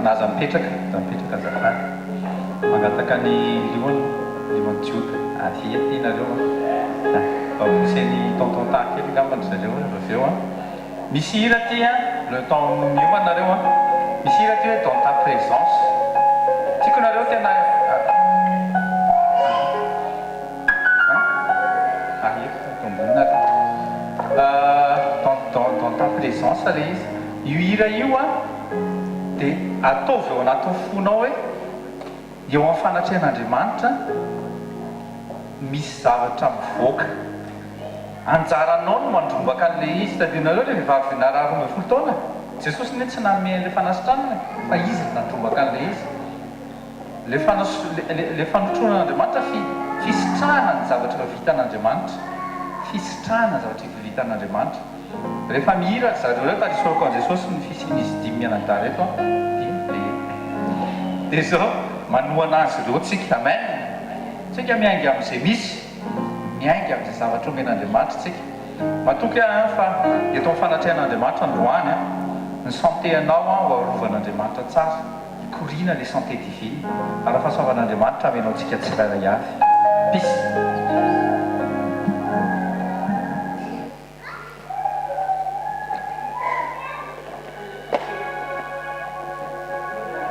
naza mipetraka da mipetraka azafady mangataka ny limon jioty ahiatinareo baboseny tontonta kely ngambany zareo aveo misy hira ty le temps mioma nareo misy hira ty hoe dans ta présence tiako nareo tena dans ta présence le izy io hira io dia ataovy eo anatin'ny fonao hoe eo amin'ny fanatrehan'Andriamanitra misy zavatra mivoaka anjaranao no mandrombaka an'le izy tadionareo le vehivavy narary 12 taona Jesosy ny tsy nanome an'le fanasitranana fa izy nandrombaka an'le izy le fanotronan'Andriamanitra fisitrahana ny zavatra vitan'Andriamanitra fisitrahana zavatra vitan'Andriamanitra rehefa mihira zareo reo tarisorako an Jesosy ny fisian'izy dimy mianadahy reto dia zao manohana azy ireo tsika amen tsika miainga amin'izay misy miainga amin'izay zavatra omen'Andriamanitra tsika matoky fa eto amin'ny fanatrehan'Andriamanitra androany ny santé anao ho arovan'Andriamanitra tsara ikorina le santé divine ary fahasoavan'Andriamanitra amenao tsika tsirairay avy pisy.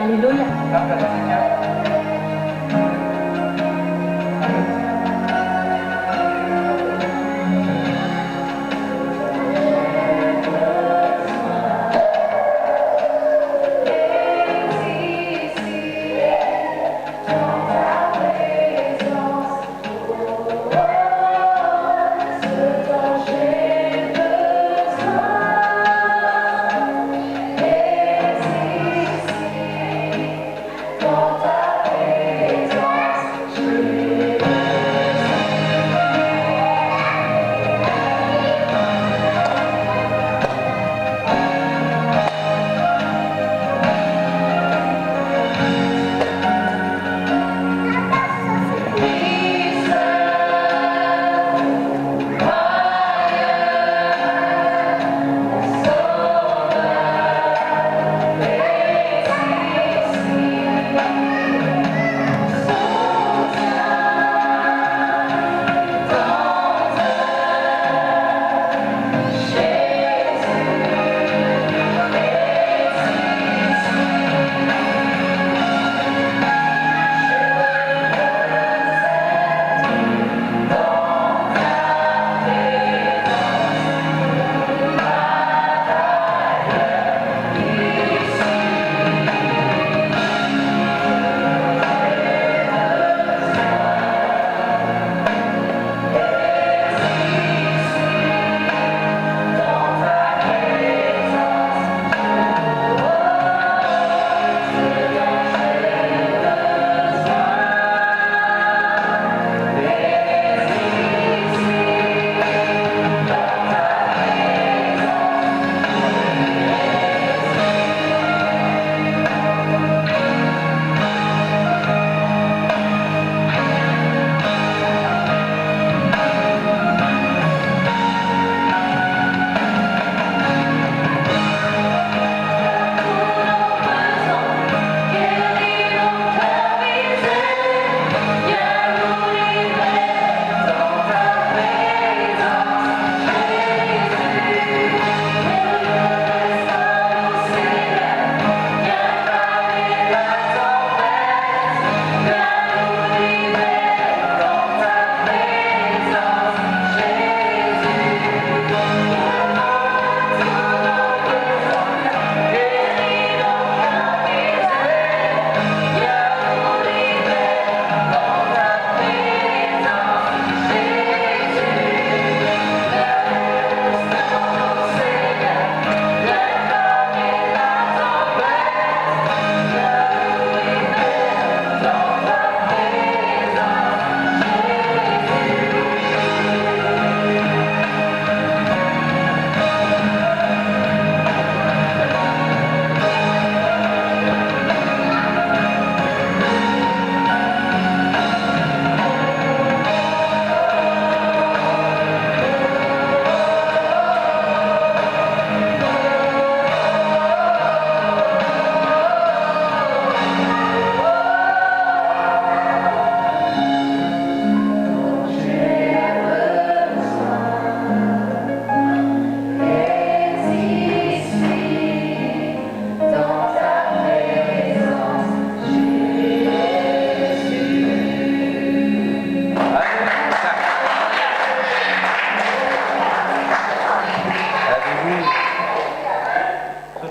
Alléluia. Dans ta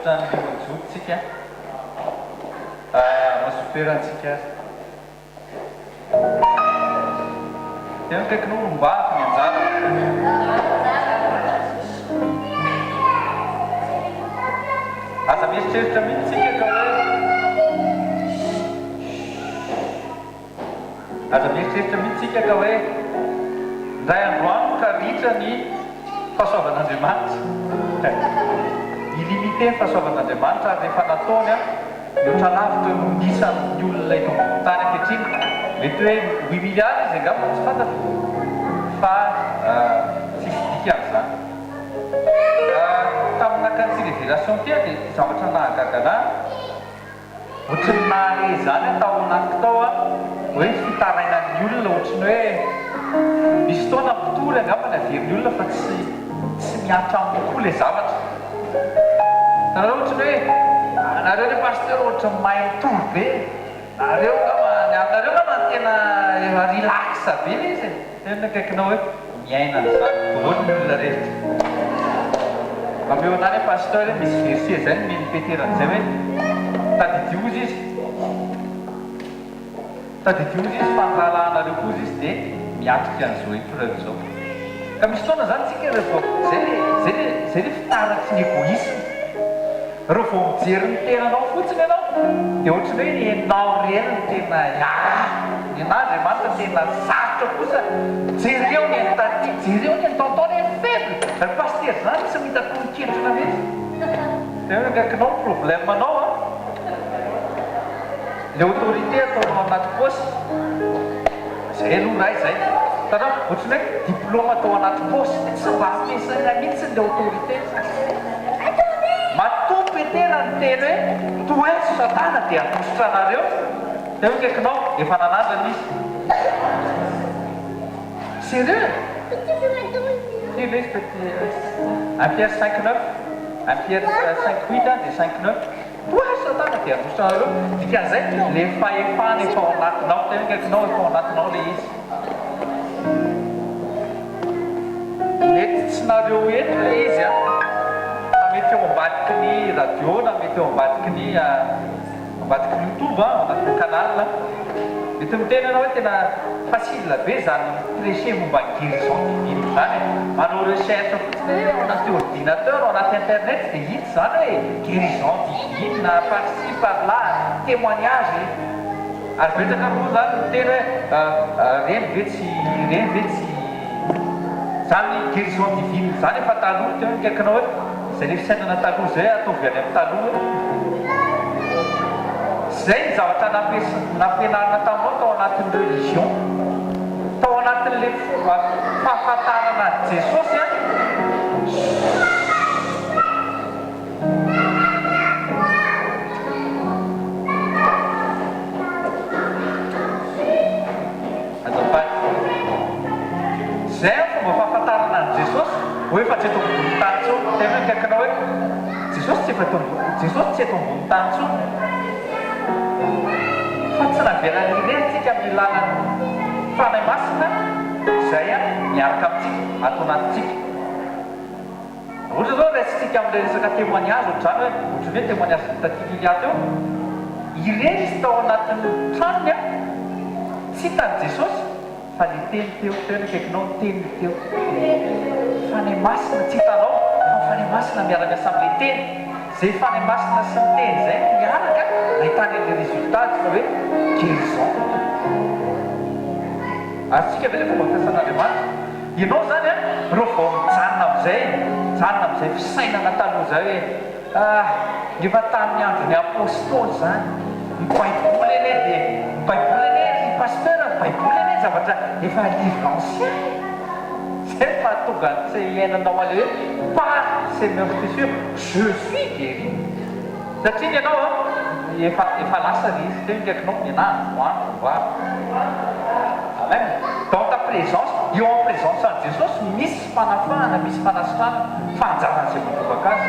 otrany jotsika masoperantsika tena kaikinao lombahako ny anjara aza mieritreritra mihitsika ka hoe aza mieritreritra mihitsika ka hoe ndray androano ka ritra ny fahasoavan'Andriamanitra ilimité ny fahasoavan'Andriamanitra ary rehefa nataony a mihoatra lavitra no nisan'ny olona eto tany ankehitriny mety hoe 8 milliards izy angamba tsy fantatro fa tsisy dikan'izany tamin'nakany révélation tia dia zavatra nahagaga ohatrany nahare zany atao anaty tao a hoe fitarainan'ny olona ohatrany hoe misy fotoana mpitory angamba ny averin'ny olona fa tsy miatra aminy kokoa ilay zavatra nareo ohatrany hoe nareo le pasteur ohatrany mahay mitory be nareo ngama tena relax be le izy tena akaikinao hoe miaina n'izany daholo ny olona rehetra mameo anany pasteur misy verset zay ny minipeteran'izay hoe tadidio izy fa ny rahalahanareo koa izy dia miatrika an'izao itorany zao ka misy fotoana zany tsika rehefa zay le fitaratsy ny égoïsme reo vao mijery ny tenanao fotsiny ianao dia ohatrany hoe enao reny ny tena ny Andriamanitra tena sarotra kosa jereo ny entati jereo ny ententao le faible ry pasteur zany tsy mitako miketrona mihitsy dia hoe ngaikinao ny problème anao a le autorité ataonao anaty poste zay aloha ray zay tanao ohatrany hoe diplôme atao anaty poste tsy mba ampiasaina mihitsy le autorité matompo etena ny teny hoe toeso satana dia atositra anareo dia hoe ngaikinao efa nanandrana izy sérieux un Pierre 5:9 un Pierre 5:8 dia 5:9 toeso satana dia atositra anareo dikan'izay le fahefana efa ao anatinao dia hoe ngaikinao efa ao anatinao le izy mety tsy nareo eto le izy a mety eo ambadiky ny radio na mety eo ambadiky ny YouTube anatin'ny canal mety miteny anao hoe tena facile be zany prêcher momba guérison divine zany manao recherche fotsiny ao anaty ordinateur ao anaty internet dia hita zany hoe guérison divine par-ci par-là témoignage ary betsaka moa zany miteny hoe reny ve tsy zany guérison divine zany efa taloha teo kaikinao hoe zay le fisainana taloha zay ataovy any amin'ny taloha zay ny zavatra nampianarina taminao tao anatin'ny religion tao anatin'le fahafantarana Jesosy a zay fomba fahafantarana ny Jesosy hoe efa tsy eto ambony tany tsony tena kaikinao hoe Jesosy tsy eto ambony tany tsony fa tsy navelany irentsika amin'ny lalany fanahy masina izay a miaraka amintsika ato anatintsika ohatra zao raisitsika amin'ilay resaka témoignage ohatrany hoe ohatrany hoe témoignage vitativiliat eo ireny izy tao anatin'ny tranony a tsy hitany Jesosy fa le teny teo tena kaikinao teny teo fanahy masina tsy hitanao fa fanahy masina miara-miasa amin'ilay teny zay fanahy masina sy ny teny zay miaraka nahitany le résultat fa hoe guérison ary tsika ve le fomba fampiasan'Andriamanitra ianao zany a reo vao mijanona amin'izay fisainana taloha zay hoe efa tamin'ny andron'ny apôstôly zany ny baiboly ene dia ny baiboly ene ny pasteur ny baiboly ene zavatra efa livre ancien zay mahatonga tsy iainanao ale hoe par ces meurtrissures je suis guéri satria ny ianao efa lasa le izy teo ngaikinao mianahany voandro amen dans ta présence eo en présence an Jesosy misy fanafahana misy fanasitrana fanjaran'izay manovaka azy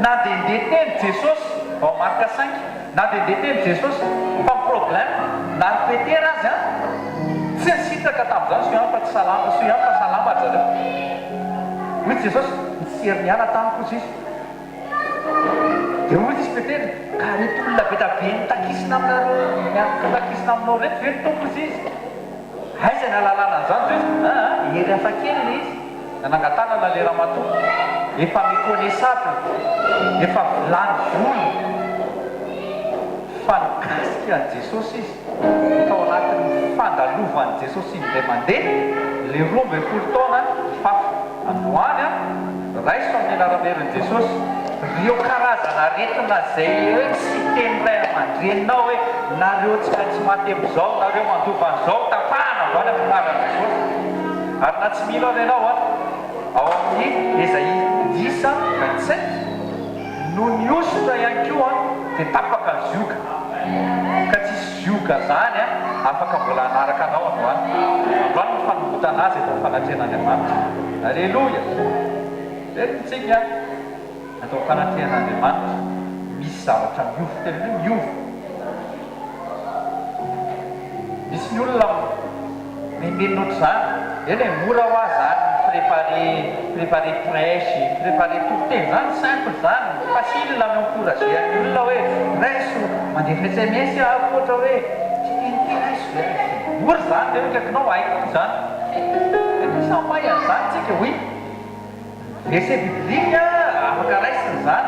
na dia ndeha teny Jesosy ao Marka 5 na dia ndeha teny Jesosy fa problème na ripetera azy a tsy nisitraka tamin'izany so ihany fa tsy salama so ihany fa salama zareo hoe Jesosy nitserinyana tamiko izy dia ozy izy petera ka reto olona be tabe nitakisina aminareo takisina aminao reto ve tompo izy izy aiza ny alalana an'izany izy ery hafa kely le izy nanangatanana le ramatoa efa méconnaissable efa vilany volo fa nikasika an' Jesosy izy tao anatin'ny fandalovany Jesosy indray mandeha le 12 taona fafa androany raiso amin'ny anara-beron'i Jesosy reo karazana retina zay hoe tsy teny ray aman-dreninao hoe nareo tsika tsy matebizao nareo mandovan'izao tapahana voany ampianaran' Jesosy ary na tsy milo any ianao ao amin'ny Esaïe 10:27 no niositra ihany koa dia tapaka ny zioka ka tsisy zioka zany afaka mbola anaraka anao androany androany ny fanomotana azy eto fanatrehan'Andriamanitra alleloia retintsika atao fanatrehan'Andriamanitra misy zavatra miovo tena hoe miovo misy ny olona memeno ohatr'izany eny mora ho azy zany préparer prêche préparer tonteny zany simple zany facile la encourager ny olona hoe raiso mandefa SMS ohatra hoe tsy tenity raiso mora zany dia hoe kaikinao haiko zany samay an'izany tsika oui verset biblique afaka raisiny zany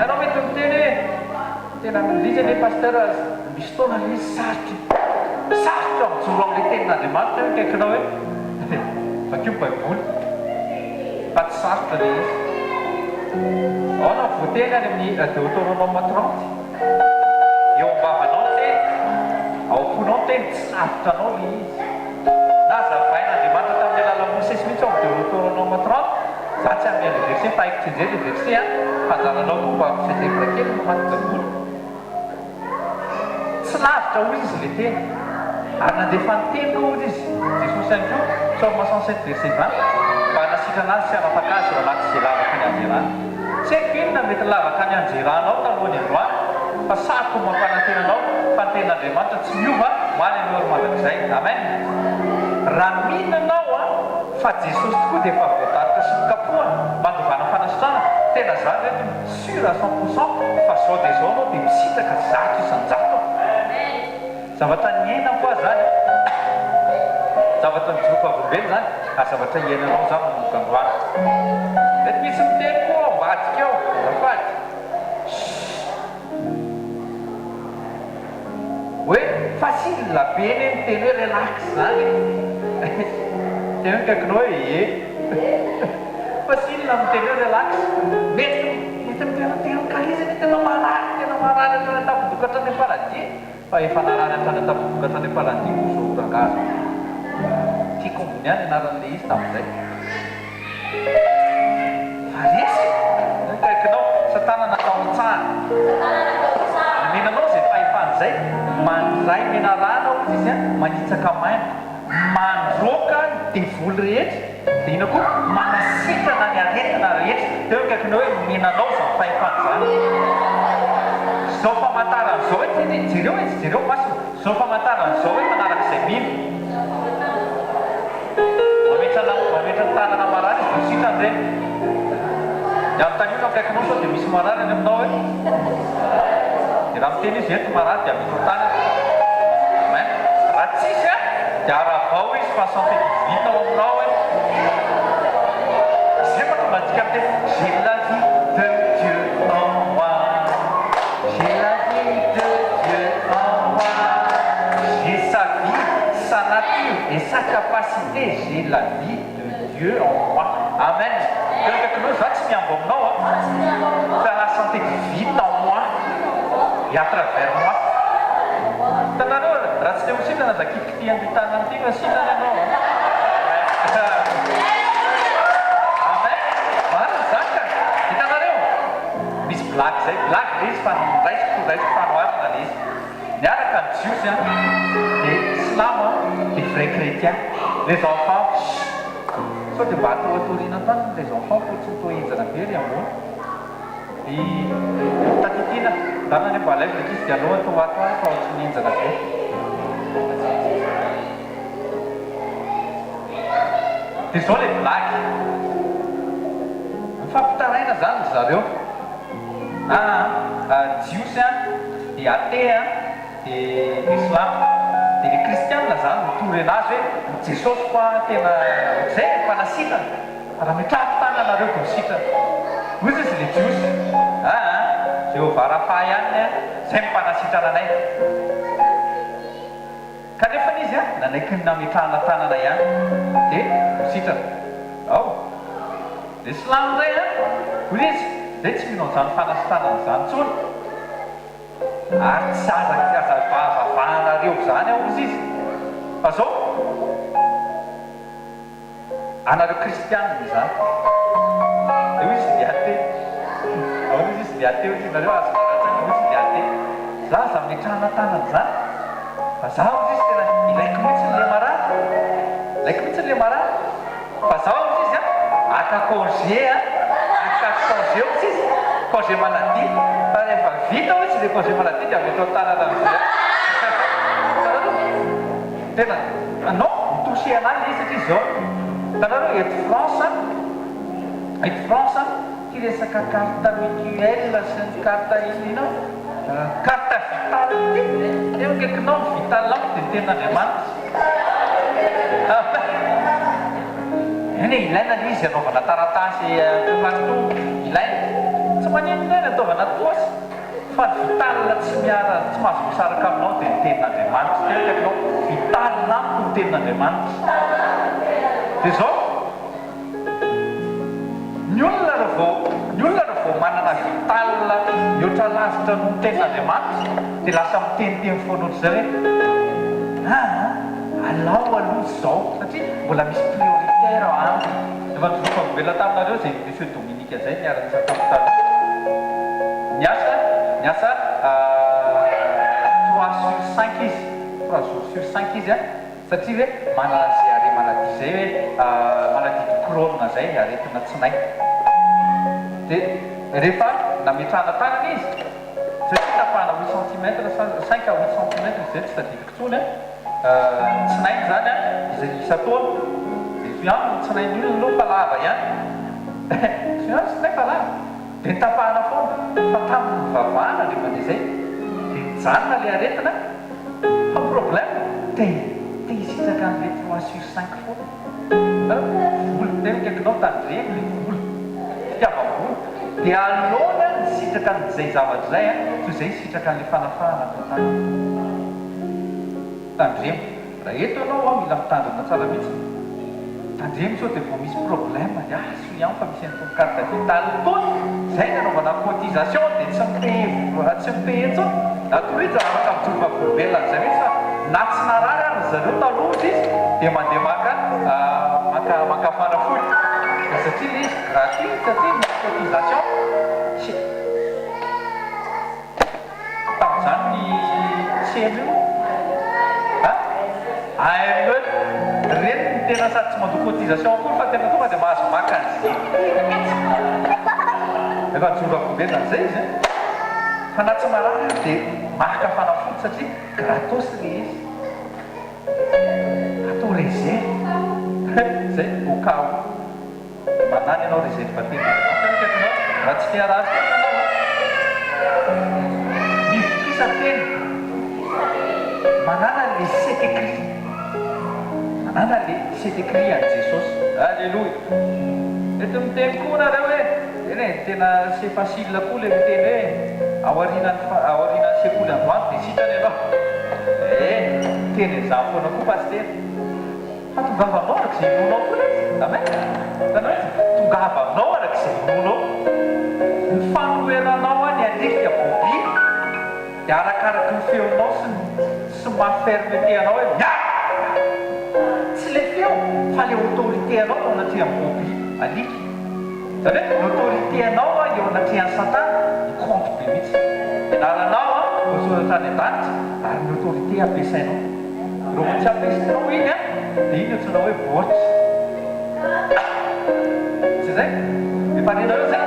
anao mety miteny hoe tena milizany hoe pasteur misy taona misy sarotra mijoro amin'le tenin'Andriamanitra hoe kaikinao hoe vakio baiboly fa tsy sarotra le izy ao na voateny any amin'ny Deutéronome 30 eo ambavanao teny ao fonao teny tsy sarotra anao le izy na zavain'Andriamanitra tamin'ny alala Mosesy mihitsy ao amin'ny Deutéronome 30 za tsy amin'ny le verset fa haiko tsinjey le verset fanjaranao momba fitendra kely no maty baiboly tsy lavitra hozy izy le teny ary nandefa ny teny hozy izy Jesosy ihany koa Psaume 107 verset 20 mba nasitrana azy sy anapaka azy ao anaty izay lavaka ny anjerana tsy haiko inona mety lavaka ny anjeranao talohany androany fa saroko mampanantenanao fa ny ten'Andriamanitra tsy miova hoany amin'ny oro mandrakizay amen raha mihinanao fa Jesosy tokoa dia efa voatarika sy mikapohana mandovana fanasitrana tena zany hoe sur à 100% fa zao dia zao anao dia misitraka zato isan-jato zavatra ny aina koa zany zavatra mijoko avombeny zany ary zavatra iainanao zany manomboka androany mety misy miteny koa ambadika ao azafady hoe facile be eny miteny hoe relax zany teny hoe kaikinao hoe facile miteny hoe relax mety mitenaterankalizy tena marary tena tapodokatra ny paradis fa efa narany atrany tapodokatra ny paradis ko zao orangazo tiako ambony any anaran'le izy tamin'izay fa resy kaikinao satana natao tsara menanao zay fahefan'izay mandray menarana ozy izy manitsaka maina mandroaka devoly rehetra dia ina koa manasitrana ny aretina rehetra dia hoe kaikinao hoe menanao zay fahefan'izany zao famantaran'izao hoe teny jereo masina zao famantaran'izao hoe manaraka izay mino mametra ny tanana marary izy misitrany reny ny amin'ny tanina kaikinao sao dia misy marary any aminao hoe dia raha miteny izy eto marary dia mitro tanana amen raha tsisy dia aravao izy fa santé divine ao aminao hoe zay fa tonga antsika miteny j'ai la vie de Dieu en moi j'ai la vie de Dieu en moi j'ai sa vie sa nature et sa capacité j'ai la vie de Dieu en moi amen quelque chose va tsy miambo aminao faire la santé divine en moi et à travers moi tanareo raha tsy le hosina na zakikity andritana an'ity fa sinany anao amen marina zaka hitanareo misy blague zay blague le izy fa raisiko fanoharana le izy miaraka ny jiosy dia slama des vrais chrétiens les enfants sao dia mba atao atorina tany les enfants fo tsy mitoenjana be ry ambony tatitiana danany mba alaivo ndraiky izy dia aloha atao ato any fa tsy nenjana be dia zao le blague mifampitaraina zany zareo jiosy dia atea dia islam dia le kristianina zany mitory anazy hoe jesosy koa tena zay mpanasitana raha mitrafo tananareo ko misitana ozy izy le jiosy jehova rafa ihany zay mimpanasitrana anay kanefa izy nanaiky ny nametrahana tanana ihany dia misitrana ao dia islam zay hoy izy zay tsy minao zany fanasitanana zany tsony ary tsy azavazavahanareo zany ao izy izy fa zao anareo kristianina zany dia hoy izy dia ate ao izy izy dia ate izy nareo azonaratsany hoy izy dia ate za za metrahana tanana zany fa za izy izy tena ilaiko mihitsy le marary ilaiko mihitsy le marary fa za izy izy aka congé aka congé izy izy congé maladie fa rehefa vita izy le congé maladie dia avy atao tanana amizay tena non mitouché anazy izy satria zao tanareo eto France ty resaka carte mutuelle sy ny carte inona carte vitale ty eo kaikinao vitale ao dia ten'Andriamanitra eny ilaina le izy anaovana taratasy partout ilaina tsy manino ilaina ataovana tosy fa vitale tsy miara tsy mahazo misaraka aminao dia ny tenin'Andriamanitra ty eo kaikinao vitale nampo ny tenin'Andriamanitra dia zao ny olona rehefa manana vitale mihoatra lavitra no ny tenin'Andriamanitra dia lasa miteniteny foana ohatr'izay hoe alao aloha zao satria mbola misy prioritaire ao aminy efa nizofavela taminareo zay monsieur Dominika zay niara-nisa tamintany niasa 3/5 izy 3 jours sur 5 izy satria hoe manana zay are maladie zay hoe maladie de Crohn zay aretina tsinay dia rehefa nametrahana tanana izy satria tapahana 8 cm 5 à 8 cm zay tsy tadidiko tsony tsinainy zany izay isa taona dia fiano tsinainy olona aloha fa lava ihany fiano tsinay fa lava dia nitapahana foana fa tamin'ny vavahana rehefa dia zay dia nijanona le aretina fa problème dia isitraka an'le 3/5 foana voly tena kaikinao tandremy le voly fitiavam-voly dia alona nisitraka n'izay zavatra zay toy izay sitraka an'le fanafahana tantany tandremo raha eto anao mila mitandrina tsara mihitsy tandremo sao dia vao misy problème so ihany fa misy an'itony carte vitale tony zay ny anaovana cotisation dia tsy mipay etsao atorija afaka mijoroka volobelona an'izay mihitsy fa na tsy narary ary zareo taloha izy dia mandeha maka fanafody satria le izy gratuit satria misy cotisation tamin'izany ny CMU AME reny ny tena sady tsy mandoko cotisation akory fa tena tonga dia mahazo maka an'izay efa nijoroka an'izay izy fa na tsy marary dia maka fanafody satria gratos le izy atao réserve zay au cas où manany ianao réserve tena raha tsy tia raha azy ianao mivikisa tena manana le setécrit manana le setécrit an Jesosy alleloia eto miteny koa nareo hoe eny tena c'est facile koa le miteny hoe aorian'ny sekoly androany dia sitrany ianao teny an'izany foana koa paster fa tongavanao araka izay nonao koa le amen tanao izy tongavanao araka izay nonao ny fanoeranao ny alika bobi dia arakaraka ny feonao sy mafermeté anao hoe tsy le feo fa le autorité anao eo anaty amin'ny bobi alika zany hoe l'autorité anao eo anaty an'ny satana compte be mihitsy ianaranao voasoratra any an-danitra ary ny autorité ampiasainao rehefa tsy ampiasainao iny dia iny antsoina hoe botsy tsy zay efa nenareo zay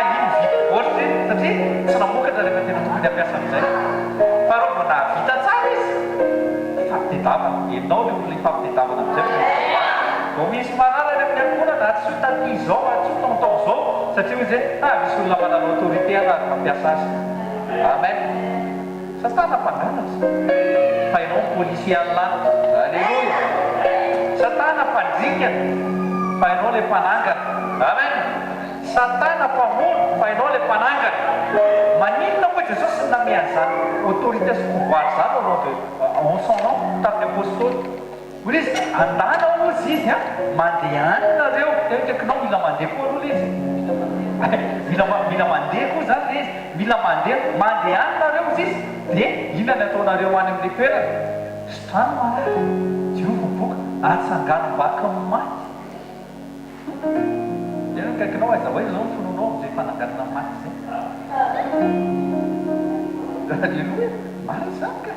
iny vita botsy satria tsy namokatra rehefa tena tokony ampiasa amin'izay fa reo vao nahavita tsara izy ifampitadiavana enao le olona ifampitadiavana amin'izay vao misy marara ny amin'ny ankohona na tsy ho taty izao na tsy ho taotao zao satria hoy zay misy olona manana autorité anaraka mampiasa azy. Amen. Satana mpangalatra fa ianao policier an'lanitra. Alleluia. Satana mpanjikana fa ianao le mpanangana. Amen. Satana mpamono fa ianao le mpanangana. Maninona moa Jesosy namehany zany autorité sy pouvoir zany en son nom tamin'ny apôstôly. Hoy izy andana ozy izy mandeha any nareo. Tekinao mila mandeha koa aloha izy. Mila mandeha koa zany izy. Mila mandeha any nareo izy. Dia inona ny ataonareo any amin'ny toerana? Strano marary. Jehovah boka atsangano-baka amin'ny maty. Dia kaikinao aiza hoe zao finoanao amin'izay fananganana maty zay. Alleluia. Maro izany ka.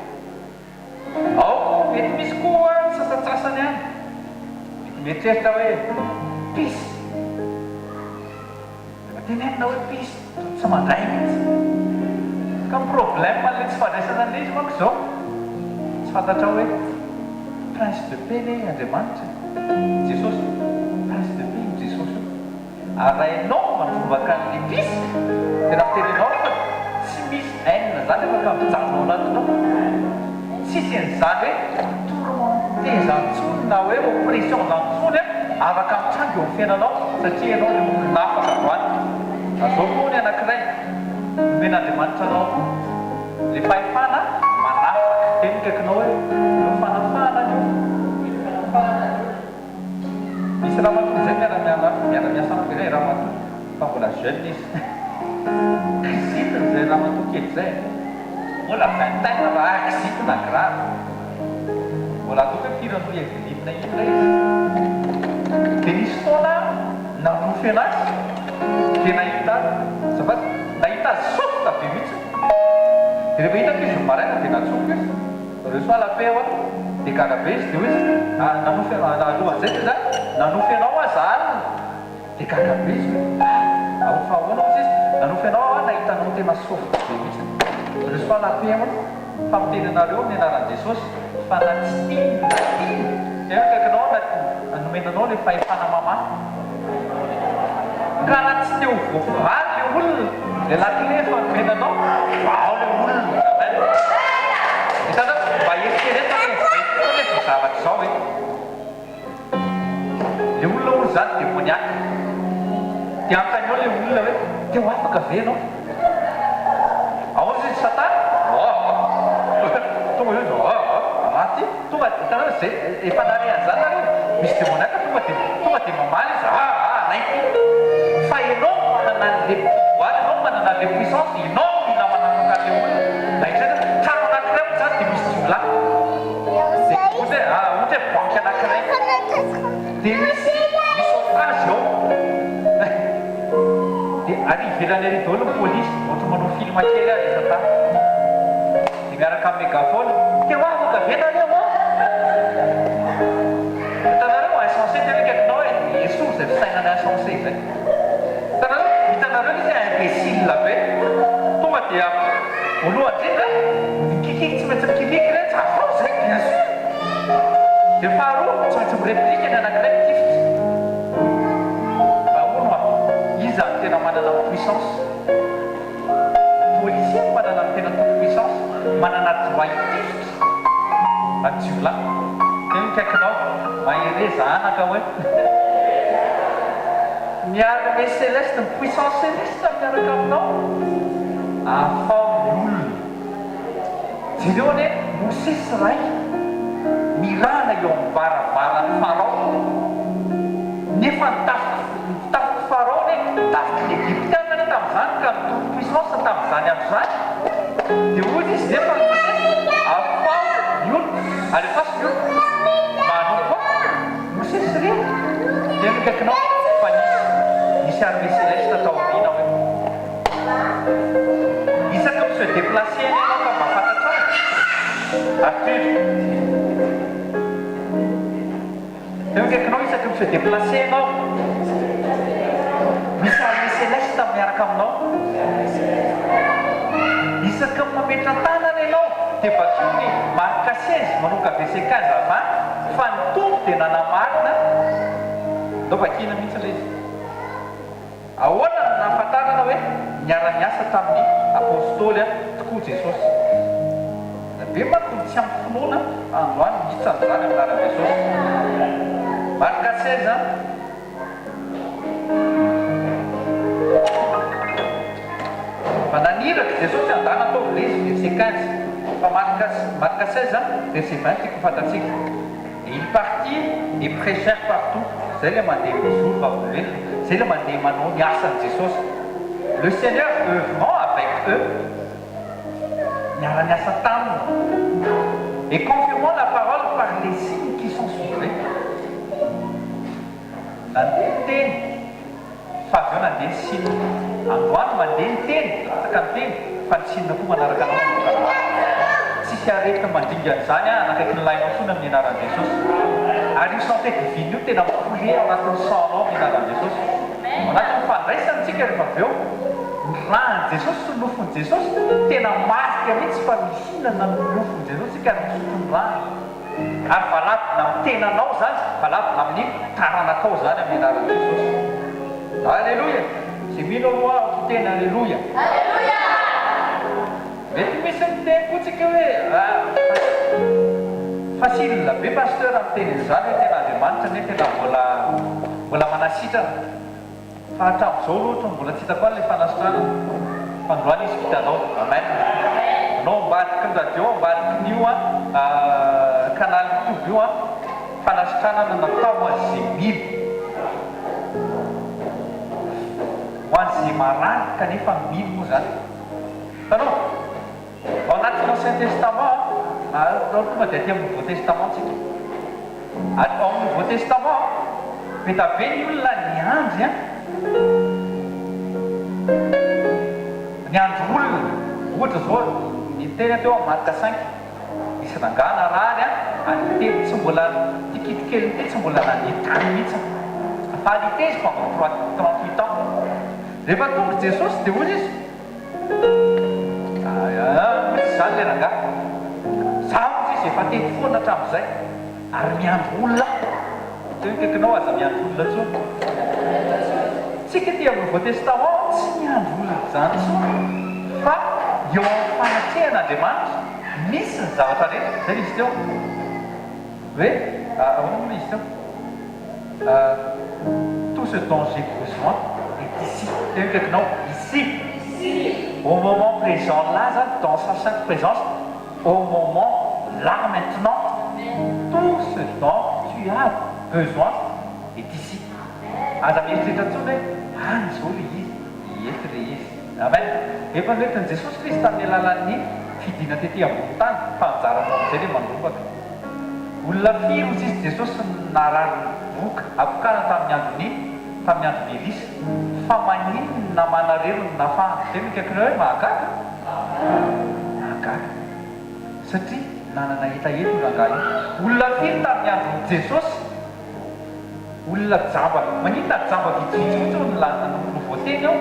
Ao mety misy koa sasatsasany any. Mietreritra hoe pisy. Tenenina hoe pisy tsy mandray mihitsy. Ka ny problème le tsy fandraisana an'ilay izy manko zao. Tsy fantatra hoe prince de paix le Andriamanitra. Jesosy prince de paix Jesosy. Arahinao manrovaka an'ilay pisy. Tena mitenenao fa tsy misy hainina zany afaka mijanonao anatinao. Tsisy an'izany hoe tourmenté zany na hoe oppression zany afaka mitsangy eo amin'ny fiainanao satria ianao le nafaka voany. Azao koa ny anankiray men'Andriamanitra anao le fahefana manafaka. Teny kaikinao hoe no fanafana io. Misy raha matoa zay miara-miasa amiko zay raha matoa fa mbola jeune izy. Kisitiny zay raha matoa kely zay. Mbola 20 ans raha kisitiny grave. Mbola toka firan'olo evelimina iny ilay izy. Dia nisy fotoana nanofy anazy dia nahita azafady nahita azy softa be mihitsy. Dia rehefa hitako izy maraina dia natsoko izy. Reçoit l'appel dia gaga be izy dia hoe nanofy alohan'izay dia zany nanofy anao aza alina. Dia gaga be izy hoe ahofa ahoana izy nanofy anao nahitanao tena softa be mihitsy. Reçoit l'appel fa mitenenareo ny anaran'i Jesosy fa na tsy tiana dia kaikinao nomenanao le fahefana mamaky. Ka na tsy teo voavaly le olona le lakile fa nomenanao ao le olona. Hitanao mba eritreretina le zavatra zao hoe le olona olo zany demoniaka. Dia antanio le olona hoe teo afaka ve anao? Ao izy Satana? Tonga io raty tonga hitanao zay efa narehan'izany nareo misy demoniaka tonga dia mamaly izy naity. Fa ianao manana le pouvoir, ianao manana le puissance, ianao mila manafaka le olona. Na hitrana trano anankiray moa zany dia misy jiolahy. Dia ohatra hoe banky anankiray dia misy otage ao. Dia ary ivelany ary daholo ny polisy ohatra manao film kely ary Satana. Dia miaraka amin'ny mégafone teo afaka ve nareo hitanareo insensé tena kaikinao hoe Jesosy zay fisainana insensé zay. Hitanareo izy imbécile be tonga dia voalohany indrindra mikikiky tsy maintsy mikikiky re tsafao zay bien sûr. Dia faharoa tsy maintsy mireplika ny anankiray mitifitra. Ahoana izy any tena manana puissance. Policier manana tena puissance manana droit hitifitra ajiolahy. Tena kaikinao mahereza anaka hoe miaraka amin'ny céleste ny puissance céleste miaraka aminao ahafaon'ny olona. Jereo ane Mosesy ray mirana eo amin'ny varavaran'ny Farao nefa nitafika Farao nitafika ny Egyptiana tamin'izany ka mitondro puissance tamin'izany amin'izany. Dia hoy izy nefa Mosesy ahafaon'ny olona ary efasy ny olona manao koa Mosesy reny. Dia mikaikinao fa nisy armée céleste atao aoriana hoe isaka mi se déplacer any ianao fa mba fantatra Arthur. Dia mikaikinao isaka mi se déplacer ianao misy armée céleste miaraka aminao. Isaka mametra tanana ianao dia bakeo ny marque 16 manoka verset 15 à 20 fa ny tombo dia nanamarina. Ndao vakina mihitsy ilay izy. Ahoana niara-niasa tamin'ny apôstôly tokoa Jesosy. Be manko tsy ampy finoana androany misy zany amin'anaran'i Jesosy. Marika 16 fa naniraka Jesosy andana atao lesy verset 15 fa Marika 16 verset 20 tiako fantatsika. Et ils partirent et prêchèrent partout. C'est le mandat des jours parvenus. C'est le mandat manot niasa Jesosy. Le Seigneur œuvrant avec eux, niasa taminy, et confirmant la parole par les signes qui sont suivis. Nandeha teny fa avy eo nandeha signe. Androany mandeha ny teny afaka ny teny fa ny signe koa manaraka anao. Tsisy aretina mandinga an'izany anakaiky ny lainao foana amin'ny anaran'i Jesosy. Ary io santé divine io tena mipole ao anatin'ny sanao amin'ny anaran'i Jesosy. Ao anatin'ny fandraisantsika rehefa avy eo rahan'i Jesosy sy nofon'i Jesosy tena marika mihitsy fa mihinana ny nofon'i Jesosy ka misotro ny rano. Ary valavina amin'ny tenanao zany, valavina amin'ny taranakao zany amin'ny anaran'i Jesosy. Alléluia. C'est mino moi qui tena alléluia. Alléluia. Mety misy miteny kotsika hoe facile be pasteur amin'ny teny zany hoe tena Andriamanitra ne tena mbola manasitrana. Fa hatramin'izao loatra mbola tsy hitako ilay fanasitrana. Fa androany izy vitanao. Amen. Anao ambadiky ny radio, ambadiky n'io kanaly YouTube io fanasitranana natao an'izay mily. Ho an'izay marany kanefa mily moa zany. Tanao ao anatin'ny Ancien Testament tonga dia aty amin'ny Nouveau Testament tsika. Ao amin'ny Nouveau Testament be da be ny olona niandry niandry olona. Ohatra zao ny teny teo amin'ny Marika 5 misy rangana rary any teny tsy mbola tikitikely teny tsy mbola nandeha tany mihitsy. Fa alitez pendant 38 ans. Rehefa tonga Jesosy dia hoy izy misy zany le rangahy. Zaho izy efa tety foana hatramin'izay ary miandry olona. Teo kaikinao aza miandry olona tsony. Tsika ty amin'ny Nouveau Testament tsy miandry olona zany tsony fa eo amin'ny fanatrehan'Andriamanitra misy ny zavatra rehetra. Zay izy teo hoe ahoana izy teo tout ce dont j'ai besoin est ici. Teo kaikinao ici. Au moment présent là, dans sa sainte présence, au moment là maintenant, tout ce dont tu as besoin est ici. Aza mieritreritra tsony hoe an'izao le izy, ety le izy. Amen. Efa noentin'i Jesosy Kristy tamin'ny alalan'ny fidina tety ambony tany fanjaranao amin'izay le mandrombaka. Olona firy hozy izy Jesosy narary voka avokana tamin'ny andro Elisa fa maninona manareo ny nafahana. Zay mikakina hoe mahagaga. Mahagaga. Satria nanana hetaheta io rangahy io. Olona firy tamin'ny andron'i Jesosy olona jamba. Maninona jamba vitsivitsy fotsy no voateny ao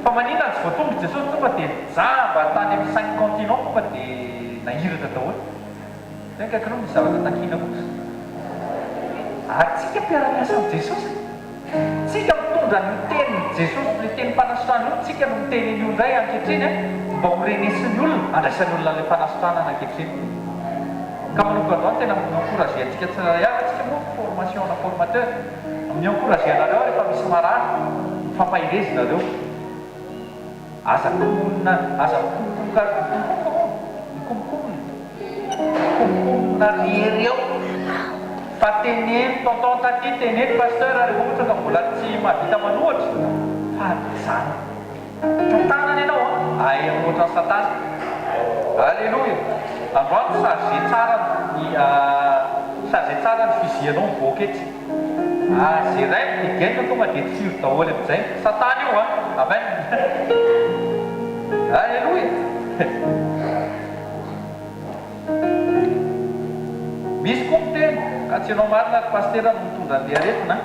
fa maninona tsy voatonga Jesosy tonga dia jamba tany amin'ny 5 continent tonga dia nahiratra daholo. Zay mikakina misy zavatra tankina kosa. Ary tsika mpiara-miasa amin'ny Jesosy. Tsika mitondra ny teny Jesosy, ny teny fanasitrana io, tsika no miteny io indray ankehitriny mba horenesin'ny olona, andraisan'ny olona ilay fanasitrana ankehitriny. Ka manokana androany tena miencouragé antsika tsika moa formation na formateur, miencouragé anareo rehefa misy marary, mifampahirezy nareo. Aza komonina, aza mikomokomona rery eo. Fa teneny tonton taty, teneny pasteur ary ohatra ka mbola tsy mahavita manohatra. Fa zany tantanany ianao ay ohatra ny Satana. Alléluia. Androany sarge tsara ny fizianao mivoaka ety. Zay ray migaina tonga dia tsiro daholo amin'izay. Satana io amen. Alléluia. Misy koa miteny ka tsy ianao marina ary pasteur no mitondra andeha aretina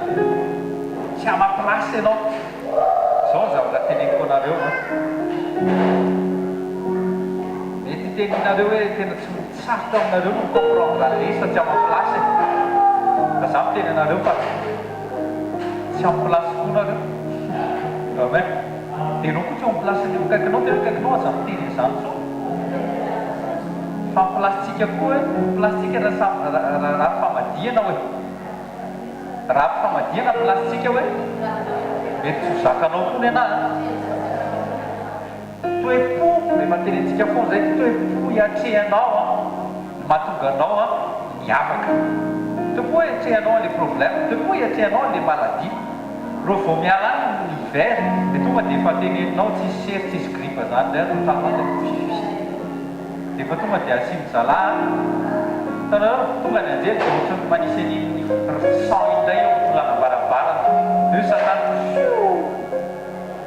tsy amaplasy ianao. Zao ny zavatra teneniko anareo. Mety teninareo hoe tena tsy sarotra aminareo no comprendre an'ilay izy fa tsy amaplasy. Fa za miteny anareo fa tsy amaplasy koa nareo. Amen. dia anao koa tsy eo amin'ny plasin'io kaikinao dia kaikinao aza miteny izany so fa plastika koa plastika raha famadiana hoe raha famadiana plastika hoe mety tsy zakanao koa ny anahy toe-po rehefa tenentsika foana zay toe-po hiatrehanao a mahatonga anao a miavaka toe-po hiatrehanao an'le problème toe-po hiatrehanao an'le maladie ro vao miala any hiver dia tonga dia efa teneninao tsisy sery tsisy gripa zany zay notanao dia fisifisy dia efa tonga dia asy mizala tanao tonga ny anjely dia ohatrany manisy an'iny sang indray eo mitolana barabarana io satany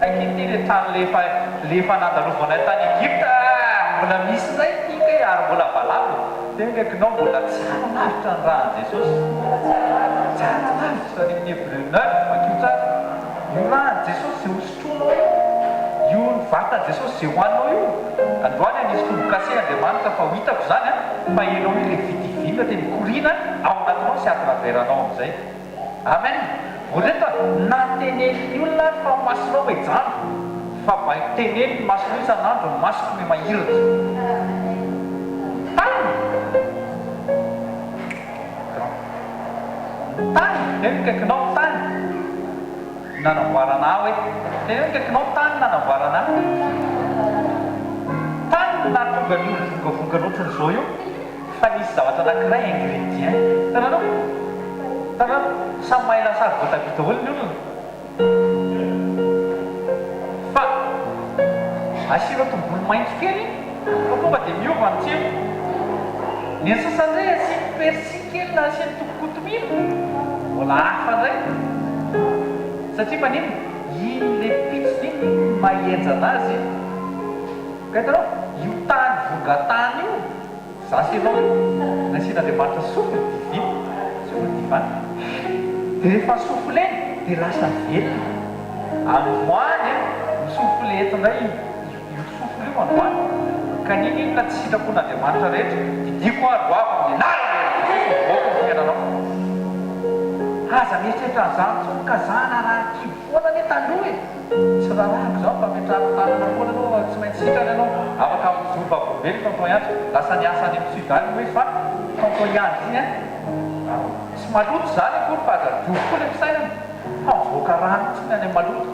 aiky le tany lefa nandalovana tany Egypta mbola misy zay tika ary mbola valavo dia kaikinao mbola tsara lavitra ny rahan Jesosy tsara lavitra sany amin'ny Hébreu 9 makio tsara io rahan Jesosy zay hosotroanao io ny vatan Jesosy zay hoaninao io androany anisy tombo-kase Andriamanitra fa ho hitako zany a fa enao io le vidivinona teny korina ao anatinao sy atraveranao amin'izay amen voreto nateneny olona fa masonao ejano fa mba teneny masonao isan'andro ny masoko me mahiratra tany teny kaikinao tany nanamboarana hoe teny kaikinao tany nanamboarana tany natonga ny olo vongavonga ohatran'izao io fa nisy zavatra anankiray ingrédient tananao samy mahay lasary voatabia daholo ny olona fa asianao tongolo maintso kely fa tonga dia miova ny tsiro ny sasan'izay asiany persil kely na asiany tokokotomila mbola hafa indray satria manino iny le pitsony iny mahenja anazy ka hitanao io tany vongatany io zasinao nasian'Andriamanitra sofiny divina sofiny divana dia rehefa sofle dia lasa velona androany misofle etindray io sofle io androany ka niny iny na tsy sitrapon'Andriamanitra rehetra didiko androavo amin'ny naraoko ny fiainanao aza mieritreritra an'izany tsony ka zana raha kibo foana ny taloha e tsy rarahako zao fa metrahako tanana foana anao tsy maintsy sitrany ianao afaka mijova velona tontoiantso lasa ny asa any amin'ny sudany hoe fa tontoiantso iny a tsy maloto zany akory fa aza diovo koa le misainana fa mivoaka rano tsy ny any amin'ny maloto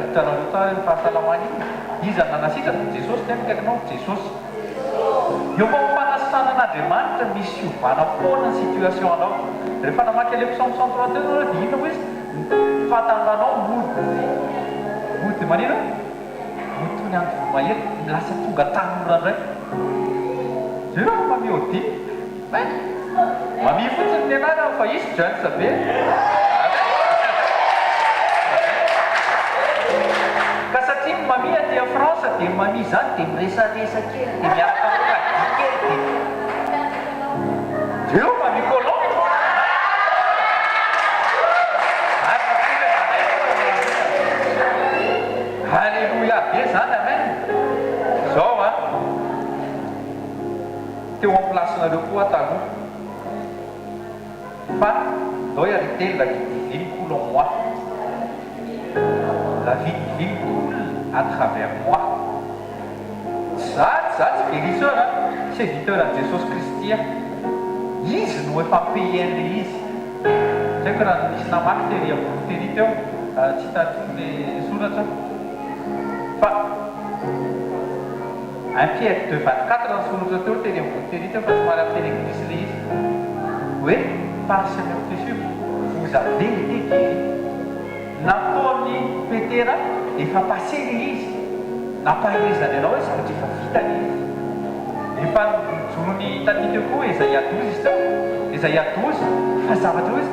hitanalota fahasalamany iny izy any nanasitrana Jesosy tena kaikinao Jesosy eo fa mifanasanan'Andriamanitra misy fiovana foana ny situation anao rehefa namaky ale psaume 132 dia inona hoe fahatanranao mody manina mody toy ny andro vomahery lasa tonga tanora indray zay raha mamiody mami fotsiny ny anana fa izy jansa be ka satria mami aty a France dia mami zany dia miresaresa kely dia miaraka mikadi kely dia eo mami colon Alléluia be zany amen zao a teo amin'ny placenareo koa taloha fa dao arrêter la vie divine coule en moi la vie divine coule à travers moi za tsy guérisseur serviteur an Jesosy Kristy izy no efa payen'le izy zay ko raha misy namaky tery ambony tery teo tsy hitany le soratra fa 1 Pierre 2:24 ny soratra teo tery ambony tery teo fa somary amin'ny teny anglisy le izy hoe par ce même Jésus vous avez été guéris nataony Petera efa passé le izy nampahelezany ianao hoe zavatra efa vita le izy efa jorony tany teo koa Esaïa 12 izy teo Esaïa 12 fa zavatra hoe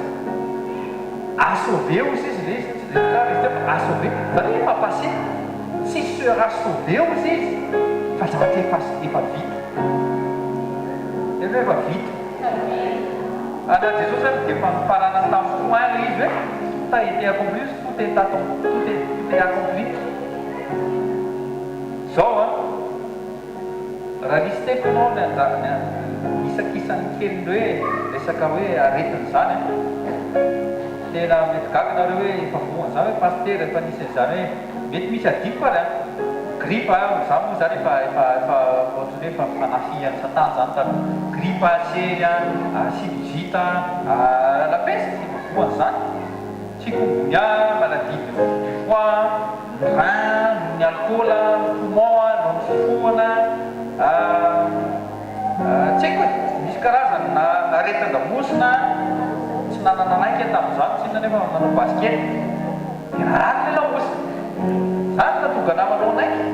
asauvé aussi izy le izy tsy dia tsara izy teo fa asauvé zany efa passé tsy sera sauvé aussi izy fa zavatra efa vita tena efa vita ana Jesosy zany dia efa mifarana tamin'ny point le izy hoe ça a été accompli tout est accompli zao a raha nisy teko anao nisakisany kely hoe resaka hoe aretiny zany tena mety gaganareo hoe efa voana zany hoe paster efa nisy an'izany hoe mety misy adiko ary a gripa za moa zany efa ohatry hoe efa fanafiany satany zany tany gripa sery a sidizita la peste efa voana zany chikungunya maladie du foie ny rein ny alcool ny poumon no fifohana tsy haiko hoe misy karazany na aretin-damosina tsy nanananaiky tamin'izany tsina nefa manao basket raty le lamosina zany tatonga namanao naiky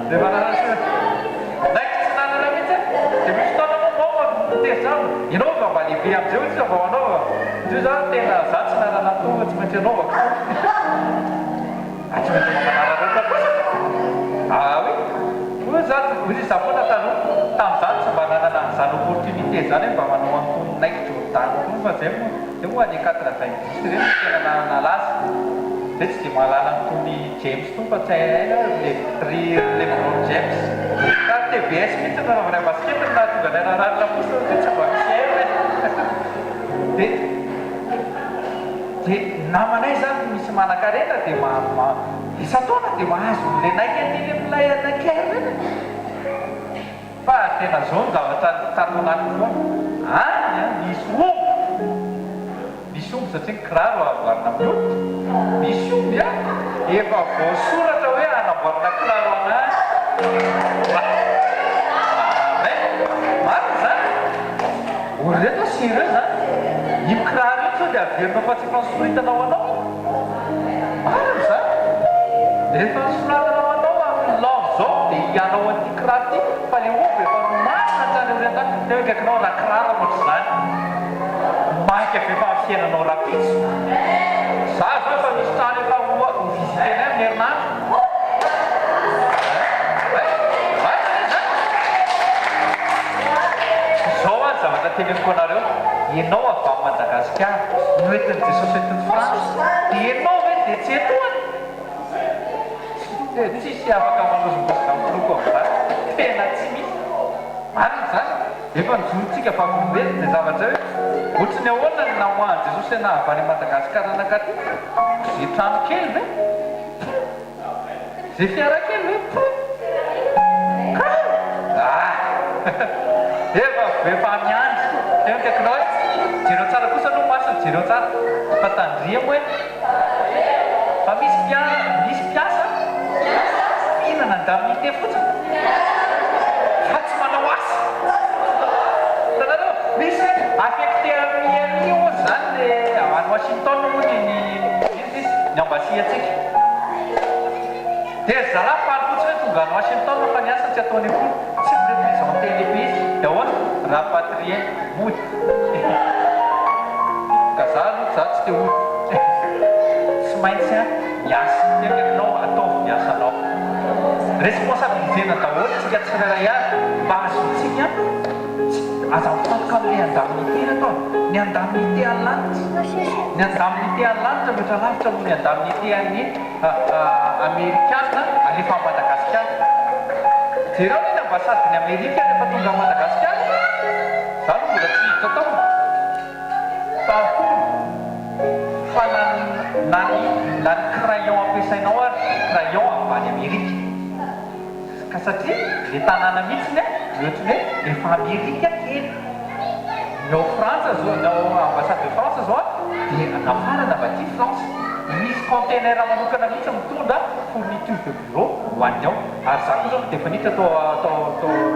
de mananasina naiky tsy nanana mihitsy de misy fotoana moa terzao ianao fa mba lehibe am'izay hoe tsy vao anaova io zany tena za tsy nanana tonga tsy maintsy anaovako tsy maintsy mamanarareta oui za ozy zafoana taloha tamin'izany tsy mba nanana an'izany opportunité zany hoe mba manao antony naikitry ny tany tony fa zay moa any 90 reny tena nalaza zay tsy dia mahalala antony James tony fa tsy haina lebron James ka TBS mihitsy nanaovana basket na tonga nanararina fosa tsy mba misy hay de namanay zany misy manan-karena dia isataona dia mahazo le naiky an'iny amilay anaiker reny fa tena zao ny zavatra tatonany foana any misy omby satria kiraro avoarina amin'io misy omby a efa voasoratra hoe anamboarina kiraro anazy marina zany ory reto sérieux zany io kiraro io sao dia averinao fa tsy fansoritana anao marina zany rehefa soratanao anao amin'ny love zao dia ianao an'ity kiraro ty fa le omby efa marina tsany renta te hoe kaikinao raha kiraro ohatry zany maika avy efa fiainanao rapitso za zao efa misy trano efa visitena amin'ny herinandro zao any zavatra teneniko anareo ianao avy amin'ny Madagasikara noentin'ny Jesosy entin'ny France dia ianao hoe dia tsy etoany tsisy afaka manozombosoka amin'nyloko amin'izany tena tsy misy marina zany efa nijorontsika fa molombelona dia zavatra hoe ohatry ny ahoana ny namoahany Jesosy na avy any Madagasikara anakaty zay trano kely ve zay fiara kely ve efa miandry tena kaikinao hoe jereo tsara kosa no masina jereo tsara fa tandria moa hoe fa misy piasa inana andamin'ité fotsiny fa tsy manao asa tanareo misy affecté amin'ny ami o zany le any Washington moa ny ambassiatsika dia zala faly fotsiny hoe tonga any Washington fa ny asa tsy ataony akory tsy représenté le pays dia ahoana rapatrien mody ka za aloha za tsy te ody tsy maintsy miasa tekinao ataovy miasanao responsabilisena daholo tsika tsirairay avy mba azotsika aza mifantoka amin'le andamin'ité atao ny andamin'ité alanitra ny andamin'ité alanitra metra lavitra moa ny andamin'ité an'ny amerikana alefa Madagasikara jereo ny ambasady ny Amerika rehefa tonga Madagasikara za no mbola tsy hiditra tao fa fa nany crayon ampiasainao ary crayon avany Amerika ka satria le tanàna mihitsiny ohatry hoe efa Amerika kely nao Frantsa zao nao ambassade de France zao dia nafarana vaty France misy contener manokana mihitsy mitondra fourniture de bureau hoan'ny ao ary za koa zao dia efa nitra tao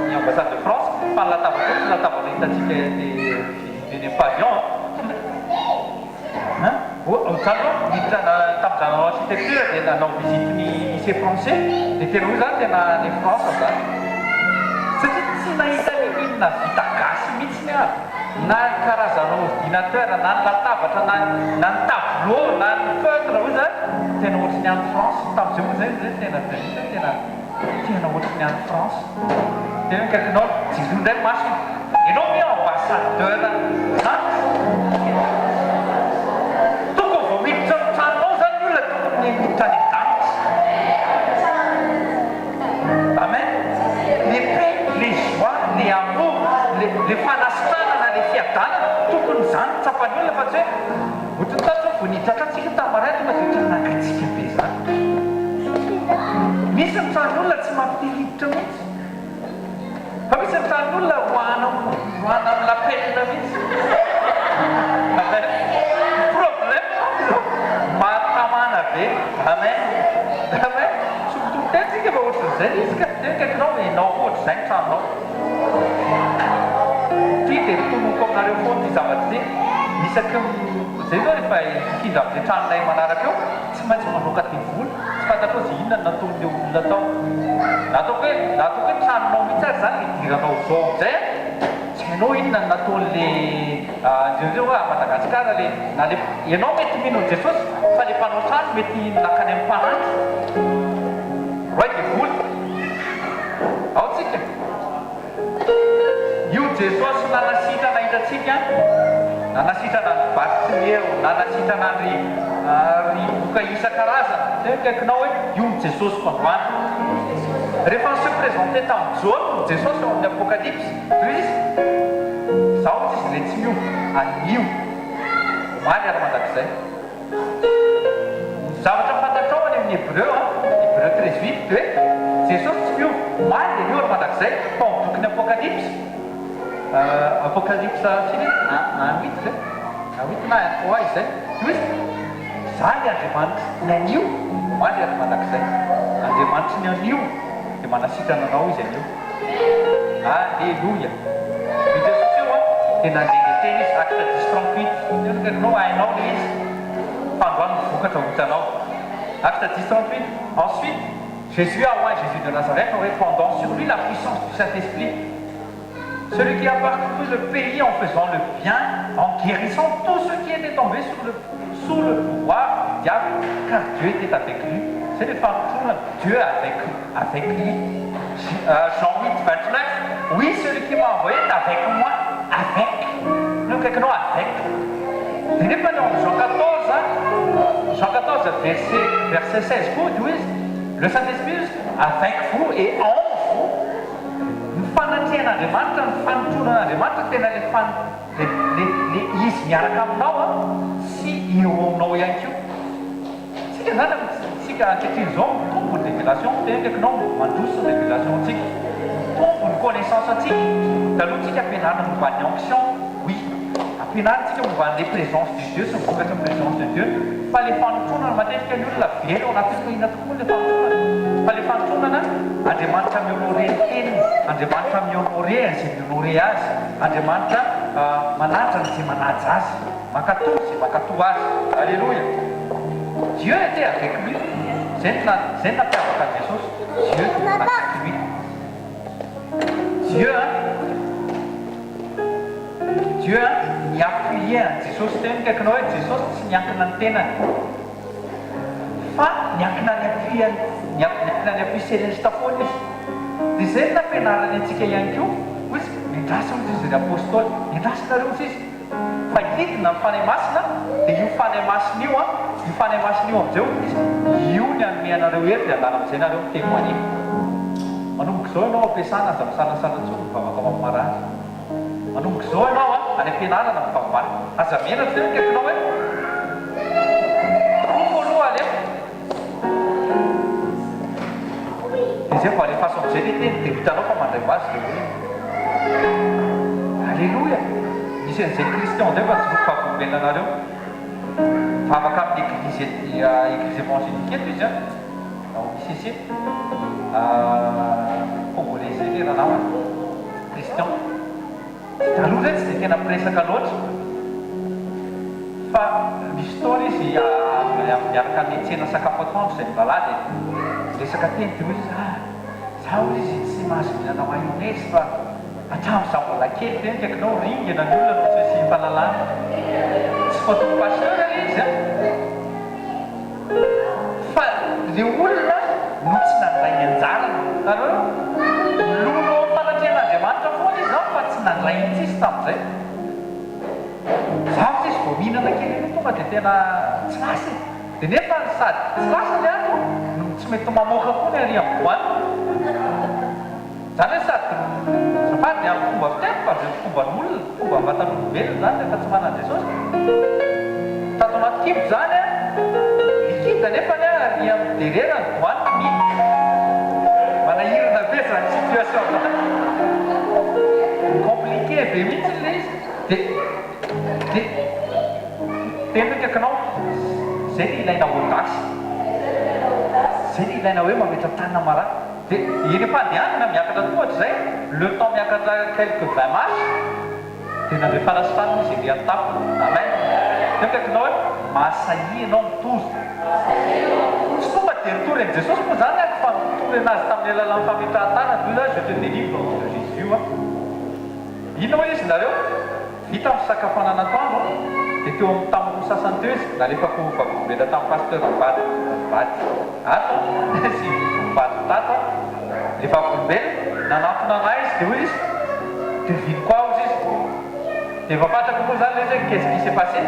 ny ambassade de France fa ny latabatra tsy latabatra hitatsika ny pavillon zany niditra tamin'izany architecture dia nanao visite ny lycée français dia tena hoe zany tena ny France zany satria tsy nahita ny inona vita gasy mihitsy ny aby na karazana ordinateur na ny latabatra na ny tableau na ny feutre hoe zany tena ohatry ny any France tamin'izay moa zay tena ohatry ny any France tena kaikinao jiro ndray masina ianao mi ambassadeur le fanasitranana le fiadanana tokony zany tsapan'ny olona fa tsy ohatrany tatra vonindratratsika tamaray tonga dia tranakatsika be zany misy ny tran'olona tsy mampiteliditra mihitsy fa misy ny tran'olona hoana amin'ny lapelina mihitsy problème mahatamana be amen amen sokotokotentsika fa ohatr'izay izy ka tenkakinao enao ohatr'izay ny tranonao ty dia tonoko aminareo foana ty zavatra ty isaky zay zao rehefa hifindra amin'izay tranonay manaraka eo tsy maintsy manoka ty voly tsy fantako zay inona nataon'le olona tao nataoko hoe tranonao mihitsy ary zany idiranao zao amizay tsy hainao inona nataon'le ndreo a Madagasikara le na le ianao mety mino Jesosy fa le mpanao trano mety nakany amin'ny mpananty roy dia voly ao tsika io Jesosy nanasitrana hitantsika nanasitrana ny Bartimeo nanasitrana ry boka isan-karazana tekaikinao hoe io ny Jesosy fandroany rehefa se présenté tamin'ny Jaune Jesosy ao amin'ny Apocalypse izy zaho izy le tsy miova anio maly ary mandakizay zavatra fantatrao any amin'ny Hébreu Hébreu 13:8 hoe Jesosy tsy miova maly dia io ary mandakizay fa amin'ny bokin'ny Apocalypse Apocalypse firy 1:8 8 na 1:3 izay hoe zany Andriamanitra ny anio maly ary mandakizay Andriamanitra ny anio dia manasitrana anao izy anio alleluia i Jesosy io dia nandeha teny izy acte 10:38 tekaikinao hainao le izy fandroany vokatra ho hitanao acte 10:38 ensuite Jésus a oint Jésus de Nazareth en répandant sur lui la puissance du Saint-Esprit. Celui qui a parcouru le pays en faisant le bien, en guérissant tous ceux qui étaient tombés sous le pouvoir du diable, car Dieu était avec lui. C'est le fantôme, Dieu avec lui. Jean 8:29, oui, celui qui m'a envoyé est avec moi, avec. Nous, quelqu'un avec. Il n'est pas dans Jean 14, Jean 14, verset 16, vous, le Saint-Esprit avec vous et en vous. Fananten'Andriamanitra ny fanotronan'Andriamanitra tena le izy miaraka aminao sy eo aminao ihany koa tsika zany tsika ankehitriny zao mitombo ny révélation tenkakinao mandroso ny révélation tsika tombo ny connaissance atsika taloha tsika ampianarina momba ny onction oui ampianarintsika momba ny présence de Dieu sy mivokatra présence de Dieu fa le fanotronana matetika ny olona very ao anatin'ny ina tokoa le fanotronana fa le fanotronana Andriamanitra mihonore ny teniny Andriamanitra mihonore izay mihonore azy Andriamanitra manatra izay manaja azy makatoa izay makatoa azy alléluia Dieu était avec lui zay nampiavaka Jesosy Dieu avec lui Dieu niappuyait Jesosy teny kaikinao hoe Jesosy tsy niankina ny tenany fa niankina ny appui céleste foana izy dia zay nampianarany antsika ihany koa izy miandrasa ohatra izy ry apôstôly miandrasanareo izy fa hidina ny fanahy masina dia io fanahy masina io amizay izy io ny anome anareo hery dia andala amizay nareo mitémoigné manomboka izao ianao ampiasana aza misanasanatsony mivavaka mamarary manomboka izao ianao any ampianarana mivavaly aza mena tsy kaikinao hoe trofo aloha ale dia zay va alefaso amizay le teny dia vitanao fa mandray ho azy dia alléluia misy an'izay Kristian zay fa tsy roko fahavolomena anareo favaka amin'ny église évangélique eto izy misy izy congolais zay le ranamany Kristian taloha zay tsy dia tena miresaka loatra fa misy taona izy miaraka miantsena sakafo atoandro zay mivalady resaka teny dia hoe zaho izy tsy mahazo mihinana mayonnaise fa hatramin'izaho mbola kely teny kaikinao ringana ny olona no tsy misy fahalalana tsy fataoko pasteur izy fa le olona no tsy nandray ny anjarana aleo lolo fanatrehan'Andriamanitra foana izy fa tsy nandray ny tsisy tamin'izay zaho izy vao mihinana kely iny tonga dia tena tsy lasy dia nefa sady tsy lasa ny andro no tsy mety mamoaka koa ny ary amin'ny boany zany hoe sady safady amin'ny fomba fiteny fa fomban'olona fomba vatan'olombelona zany rehefa tsy manana Jesosy atao anaty kibo zany a likida nefany a ry amin'ny derera ny doanina mity manahirana be zany situation zany compliqué be mihitsy le izy de tendraka akanao zay ny ilaina audasy zay ny ilaina hoe mametra tanina mara de eny ampandehanana miakatra tohatra zay le temps miakatra quelque 20 marche de nandre farasitanina izy ry an-tapo amen tendraka akanao hoe mahasahi anao mitozo tsy tonga de ritory an' jesosy moa zany ako fa mitory anazy tamin'ny alalan'ny fametrahan-tana toy za je te délivre au nom de Jésus a ino hoe izy nareo vita amin'ny fisakafoanana atoandro de teo amin'ny tamiko sasany teo izy nalefako vavolombela tamin'ny pasteur mivady ato sy mivady tato le vavolombela nanantona anay izy de hoe izy de vino koa izy izy de vapatrako moa zany le zay qu'est-ce qui s'est passé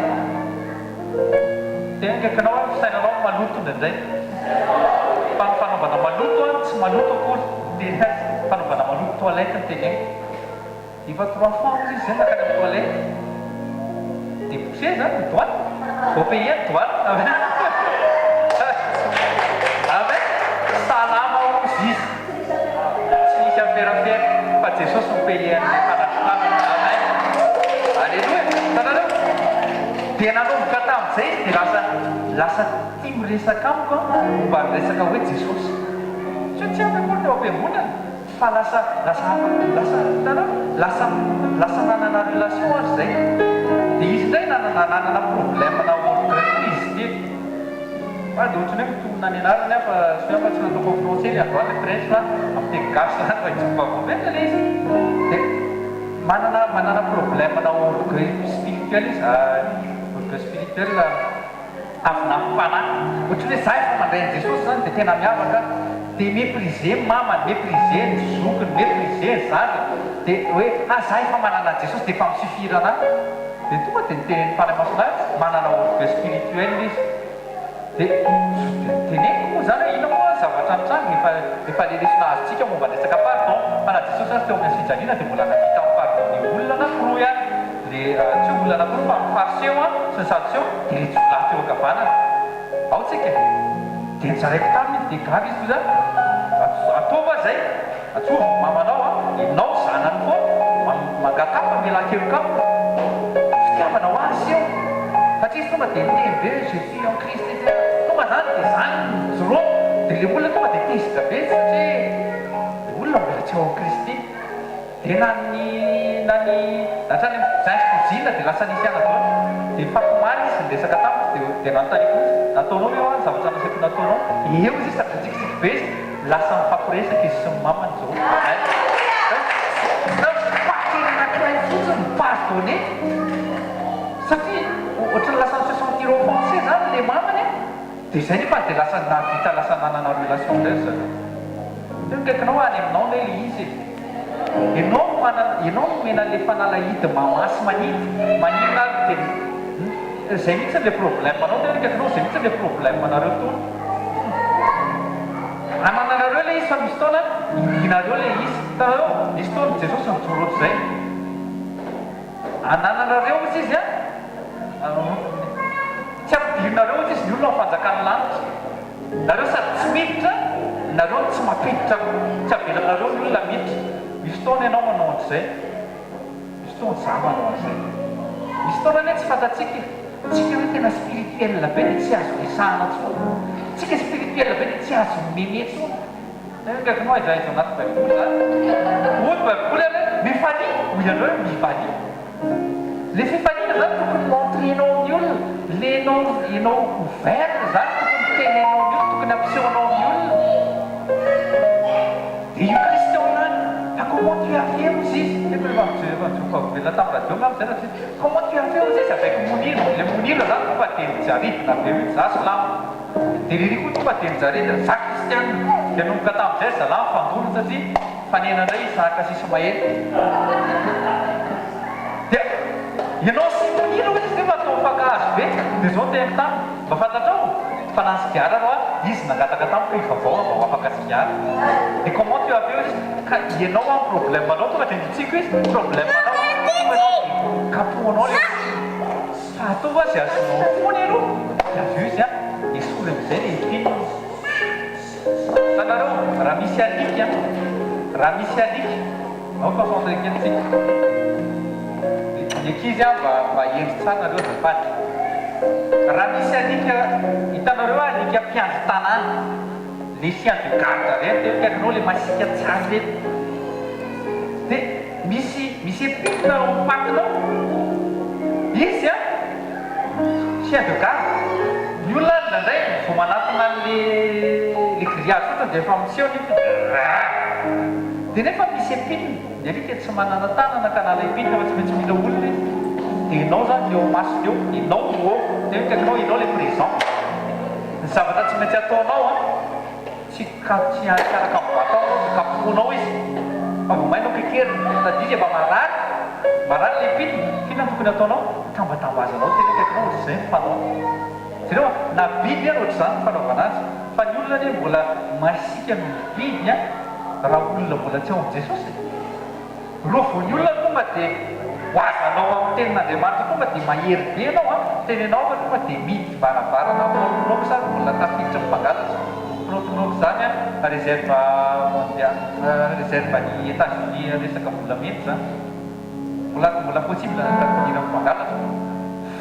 tena kakanao hoe fisainanao maloto ndraindray fanaovana maloto a tsy maloto akory de fanaovana maloto toilette ny tenegny efa 3 fois izy zay nakany amin'ny toilette de poussé zany ny doany au pays ny doany amen salama ozy izy tsy misy aferafera fa jesosy ny pays ny fanasitana amen alleluia tanareo de nanomboka tamin'izay izy de lasa tia miresaka amiko momba miresaka hoe jesosy tsy afa koa teo am-piangonana fa lasa nanana relation azy zay de izy ndray nanana problème na orgrefo izy ty fa de ohatrany hoe mitomona ny anarany a fa soafa tsy nataoko en français le androany le prince fa amin'ny teny gasy zany fa itsovavoveka le izy de manana problème na orgueil spirituel izy orgueil spirituel avinafipanahy ohatrany hoe za efa mandray an' jesosy zany de tena miavaka de méprisé mamany méprisé ny zokiny méprisé ny zaza de hoe za efa manana jesosy de efa misufirana de tonga de niteneny fanamasonay manana orgueil spirituel izy de teneniko moa zany hoe ina moa zavatra antrany efa lelesina azontsika momba resaka pardon fa na jesosy azy teo amin'ny fijaliana de mbola navita amin'ny pardon ny olona anakoroa ihany le tsy olona anakoroa fa mifariseo a sy ny sadiseo de le jolahy teo ankavanana ao tsika de nizaraiko taminy de gavy izy toy zany ataova zay atsova mamanao a inao zanany foa mangatapa melakelokapo fitiavana ho azy eo satria izy tonga de ntembe je suis en Christ tonga zany de zany joro de le olona tonga de tezitra be satria olona mbola tsy ao en Kristy de natrany zay kozina de lasa nisy ana dao de fakomary izy niresaka tamiko de nanotaniko nataonao eo a zavatra nasaiko nataonao eo izy sakatsikitsika be izy lasa mifampiresaka izy sy mamany zao pakery anakiray fotsiny pardonné satria ohatrany lasa se sentir offensé zany le mamany de zay nefa de lasa navita lasa nanana relation ndray zany tekaikinao any aminao le izy ianao nomena le fanalahidy mamasy manina de zay mihitsy le problème anao tekaikinao zay mihitsy le problème anareo tony ananareo le izy fa misy taona inareo le izy tareo misy taona jesosy nijoroto zay ananareo izy izy a tsy ampidirinareo izy izy ny olona mifanjakany lanitra nareo sady tsy miditra nareo tsy mampiditra tsy avelanareo ny olona miditra misy taona ianao manao an'izay misy taona za manao an'izay misy taona ane tsy fantatsika tsika hoe tena spirituel be de tsy azo resahana tsona tsika spirituel be de tsy azo meme tsona kakinao aizaizo anaty baiboly zany oy baiboly ale mifany oianareo mifany le fifaniana zany tokony montrenao amin'ny olona lenao ouvert zany tokony tenenao amin'ny olona tokony ampisehonao amin'ny olona de io Christian zany fa comment tu as fait aussi efaovela tamin'ny radio mamizay raha comment tu as fait aussi avec monilo le monilo zany tonga de mijaridina be mihitsy za salama de riri koa tonga de mijaridina za Christian de nomboka tamin'izay zala mifandorona satria fanenandray izaka sisy mahety de ianao sy monilo izy nefa atao mifakahazo be de zao teny tamy mba fantatrao fa nansigiara aloha izy nangataka tamiko ivavao mba ho afaka sigara de comment tu as fait izy ka ianao a problème anao tonga de nitsiko izy problème anao kapohanao le fa ataova azy azonao foana aloha avy eo izy a esory am'izay le ipinina tanareo raha misy alika raha misy alika ao concentré-kentsika ny ankizy a mba endry tsara nareo zafady raha misy alika hitanareo alika mpiandry tanàna le chien de garde reny de fiainao le masika tsara reny dia misy epinina ao patinao izy a chien de garde ny olona ndraindray vao manatona le grillage ohatra dia efa miseho nefa dia nefa misy epinina ny alika tsy manana tanana ka nala epinina fa tsy maintsy mila olona izy dia ianao zany eo masony eo ianao eo dia kaikinao ianao le présent ny zavatra tsy maintsy ataonao a tsy araka mivatao tsy kapoanao izy fa vao mainao kekerina tadizy mba marary le epinina kina tokony ataonao tambatambazanao tena kaikinao zay fanao jereo na biby a ohatr' zany fanaovana azy fa ny olona ne mbola masika ny biby a raha olona mbola tsy ao am' jesosy ro vo ny olona tonga dia hoazanao amin'ny tenin'andriamanitra tonga dia mahery be anao a tenenao fa tonga dia mity barabarana rotonoko zany mbola tafiditra mpangalatra rotonoko zany a réserve mondial réserve ny États-Unis resaka volamety zany mbola possible tafidira mpangalatra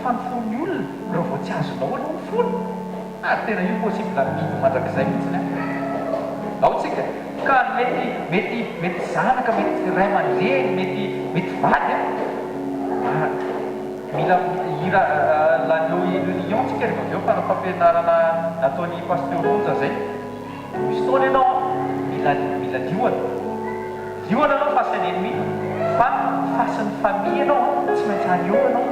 fa ny fony olona raha vao tsy azonao aloha ny fony ary tena io possible mity mandrakizay mihitsiny a ao tsika ka mety zanaka mety ray aman-dreny mety vady a mila hira laneo lion tsika rehefa avy eo fanafampianarana nataony pasteur Onja zay misy taona ianao mila lioana anao face un ennemi fa face ny famille anao tsy maintsy aneo anao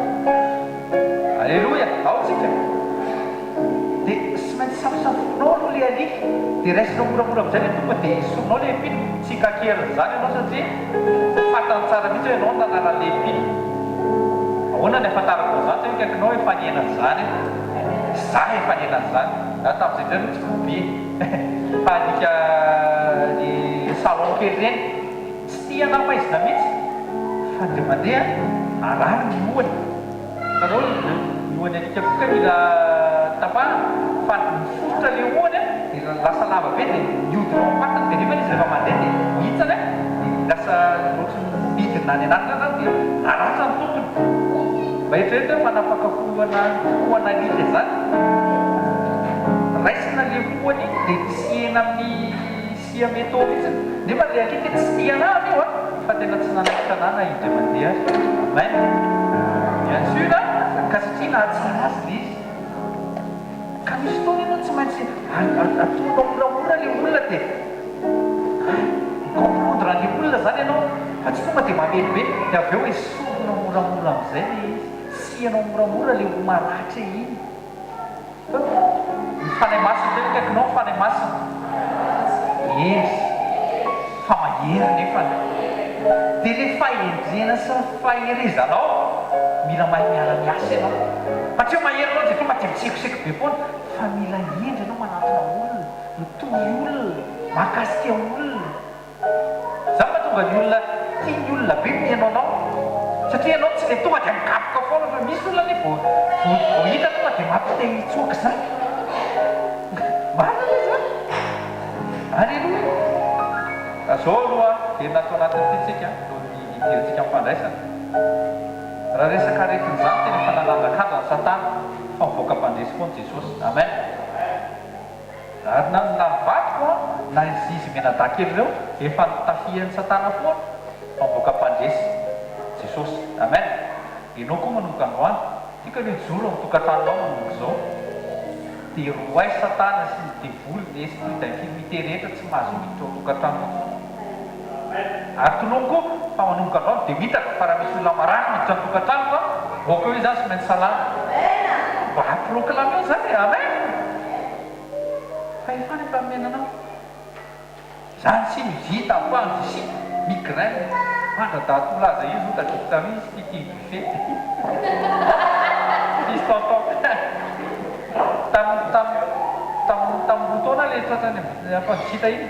alleloia ao tsika dia sy maintsy safosafonao aloha le alika dia raisinao moramora am'izay le tonga dia sorinao le epiny tsy kakeriny zany ianao satria fatany tsara mihitsy hoe ianao nanala le epiny ahoana ny afantarako zany hoe kaikinao efa nienany zany za efa nienany zany tam'izay ndray no tsy vobe fa alika ny salon kely reny tsy tiana maizina mihitsy fa de mandeha arary ny lohany tanao lohany alika koka mila tapana fa mifotra le ohany dia lasa lava be dia miodinao patiny dia nefa izy rehefa mandeha dia mihitsana lasa ohatrany midina any anatiny zany dia aratra ny tompony mba eritreretra fa nafaka hoana alika zany raisina le hoany dia tsihena amin'ny siameto mihitsy nefa le alika tsy tianany io a fa tena tsy nanaitanana indray mandeha amen bien sûr ka satria nahatsara azy le izy ka misy taona ianao tsy maintsy ataonao moramora le olona dia comprendre le olona zany ianao fa tsy tonga dia mamely be dia avy eo hoe sorinao moramora am'izay le izy sianao moramora le ho maratra iny ny fanay masina tena kaikinao fanay masina endry fa mahery nefa dia le fahendrena sy faherezanao mila mahay miara-miasa ianao fa tsy ho mahery anao dia tonga dia mitsikoseko be foana fa mila endry ianao manatona olona mitohy olona mahakasika olona zany mahatonga ny olona tia ny olona be mihainao anao satria ianao tsy le tonga dia mikapoka foana fa misy olona ne vao hita tonga dia mampite hitsoaka zany marina zany alleloia azao aloha dia natao anatin'ity tsika idirintsika mifandraisana raha resaka aretin' zany tena efa nananjakanja ny satana fa mivoaka mpandresy foany jesosy amen ary na mivadiko a na izy menadakely ireo efa nitafihan'ny satana foana fa mivoaka mpandresy jesosy amen ianao koa manomboka androany tika le joro mitokatranonao manomboka zao dia roay satana sy ny devoly le esprit d'infirmité rehetra tsy mahazo miditra ao tokatranonao ary tononoko fa manomboka androany dia mitaka fa raha misy olona marary miditra ny tokatrano fa voaka eo zany sy maintsy salama mba haproclame eo zany amen fa efa ny efa menanao zany sy mivita ampandy sy migraine mandradatoolaza izy ota dictami izy tity fety izy tonton tambotaona le tratrany ampandisita iny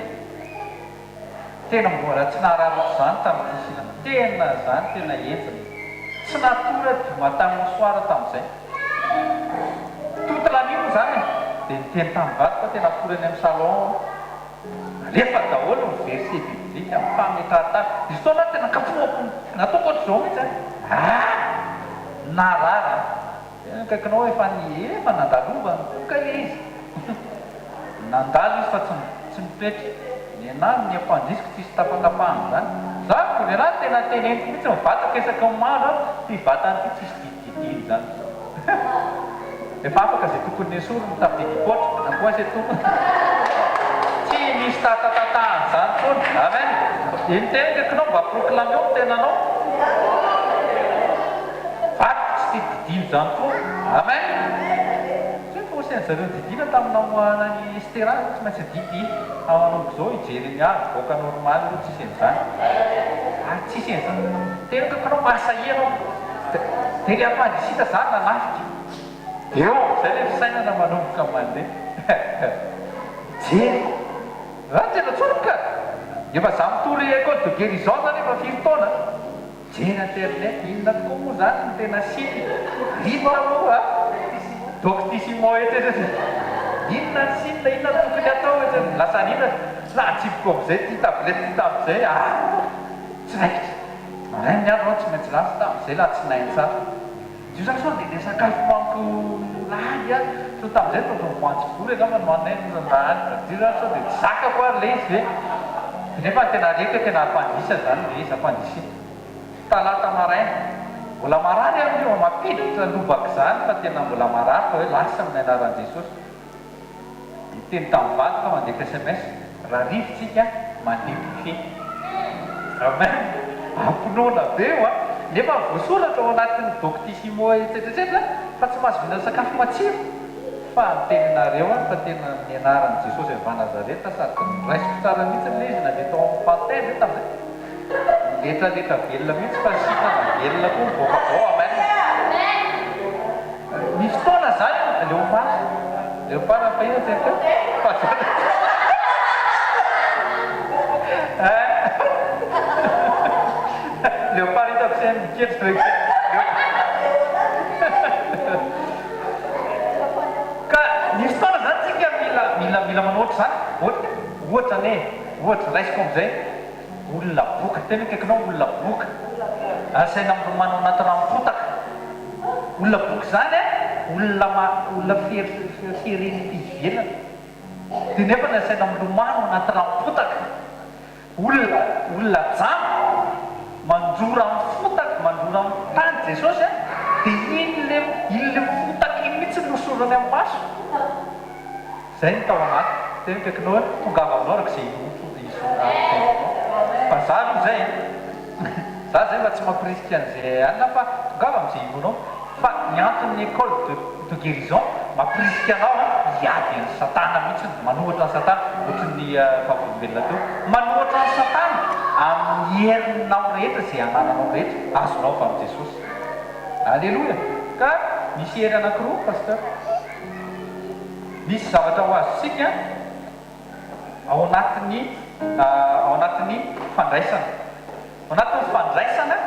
tena mbola tsy nahararotro zany tamin'ny fisinana tena zany tena enjana tsy natora dimatany mosoara tamin'izay zany dia niteny tamin'ny vato fa tena forany amin'ny salon rehefa daholo ny verset biblika mifametrahatra izy fotoana tena kapohako nataoko ohatr'izao mihitsy narara kaikinao efa efa nandalova ka izy nandalo izy fa tsy mipetra ny anahy ny ampanjisiko tsisy tapakapahana zany za ny anahy tena teneniko mihitsy mivataka esaky ny maro ty vatany ty tsisy dididiny zany efa afaka zay tokony esoro mitapidipotra nakoa zay tokony tsy misy tatatatahany zany foana amen eny tena kaikinao mba proclame eo tenanao vatika tsy dididiny zany foana amen zareo didina taminao nany Estera tsy maintsy didy amanombo zao ijery ny avy voaka normal io tsisy an'izany tsisy an'izany tena kakanao mahasahianao dia le ampandrisita zany nanafika eo zay le fisainana manomboka mandeha jery tena tsoroka efa za mitory école de guérison zany efa 5 taona jery internet inona tokoa moa zany ny tena sity inona moa doctissimo etsy inona ny sinina inona tokony atao etsy lasa nina latsipoko amizay ty tablety ty tamizay tsy raikitra maray ny andro tsy maintsy lasa tamizay la tsy nainy tsara io zany sao dia sakafo manko lahy a so tamizay tokony voantsibory angamba no anainrahalitra io zany sao dia tsy zaka koa le izy ve nefa tena reka tena ampandisa zany le izy ampandisi talata maraina mbola marary amin'io mapiditra lobaka zany fa tena mbola marary fa hoe lasa amin'ny anaran'i Jesosy miteny tamin'ny vato fa mandeha SMS raha rivotsika mandeha buffet amen ampinoana be eo nefa voasoratra ao anatin'ny doctissimo etsetretra fa tsy mahazo mihinana sakafo matsiro fa nitenenareo fa tena ny anaran'i Jesosy avy Nazareta sady raisiko tsara mihitsy le izy nandeha tao amin'ny pantaine io tamizay letraletra velona mihitsy fa sitana velona koa mivoaka bao amen misy fotoana zany leopard fahina teko leopard hitako se miketry ka misy fotoana zany tsika mila manoatra zany ohatra ne ohatra raisiko amizay olona boka tena kaikinao olona boka asaina milomano anaty rano fotaka olona boka zany olona fiereny ivelana dia nefa ny asaina milomano anaty rano fotaka olona jamo manjora amin'ny fotaka manjora amin'ny tany Jesosy dia iny le fotaka iny mihitsy nosorany amin'ny maso zay ny tao anaty tena kaikinao tongava aminao araka zay fa za aloha zay za zay mba tsy mampirisika an'izay anina fa tongava am'izay imonao fa ny anton'ny école de guérison mampirisika anao hiady ny satana mihitsy manohatra ny satana ohatran'ny fahavolobelona teo manohatra ny satana amin'ny herinao rehetra zay anananao rehetra azonao fa amin'i Jesosy alleloia ka misy hery anankiroa pasteur misy zavatra ho azosika ao anatin'ny fandraisana ao anatin'ny fandraisana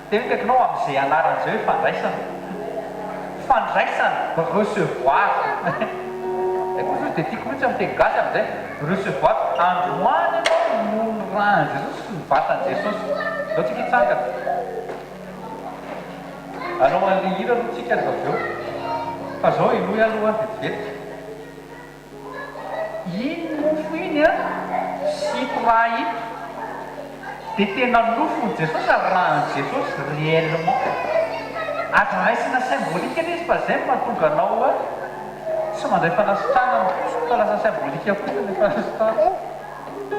tena kaikinao amin'izay anaran'izay hoe fandraisana recevoir koa dia tiako mihitsy amin'ny teny gasy amin'izay recevoir androany anao no ny rahan'i Jesosy sy ny vatan'i Jesosy zao tsika hitsangana anao an'le hira aloha tsika zao aveo fa zao inoy aloha vetivety iny nofo iny sito raha ito dia tena nofony Jesosy ary rahan'i Jesosy réellement adraisina symbolika izy fa zay mahatonga anao tsy mandray fanasitrana fa lasa symbolika fotsiny le fanasitrana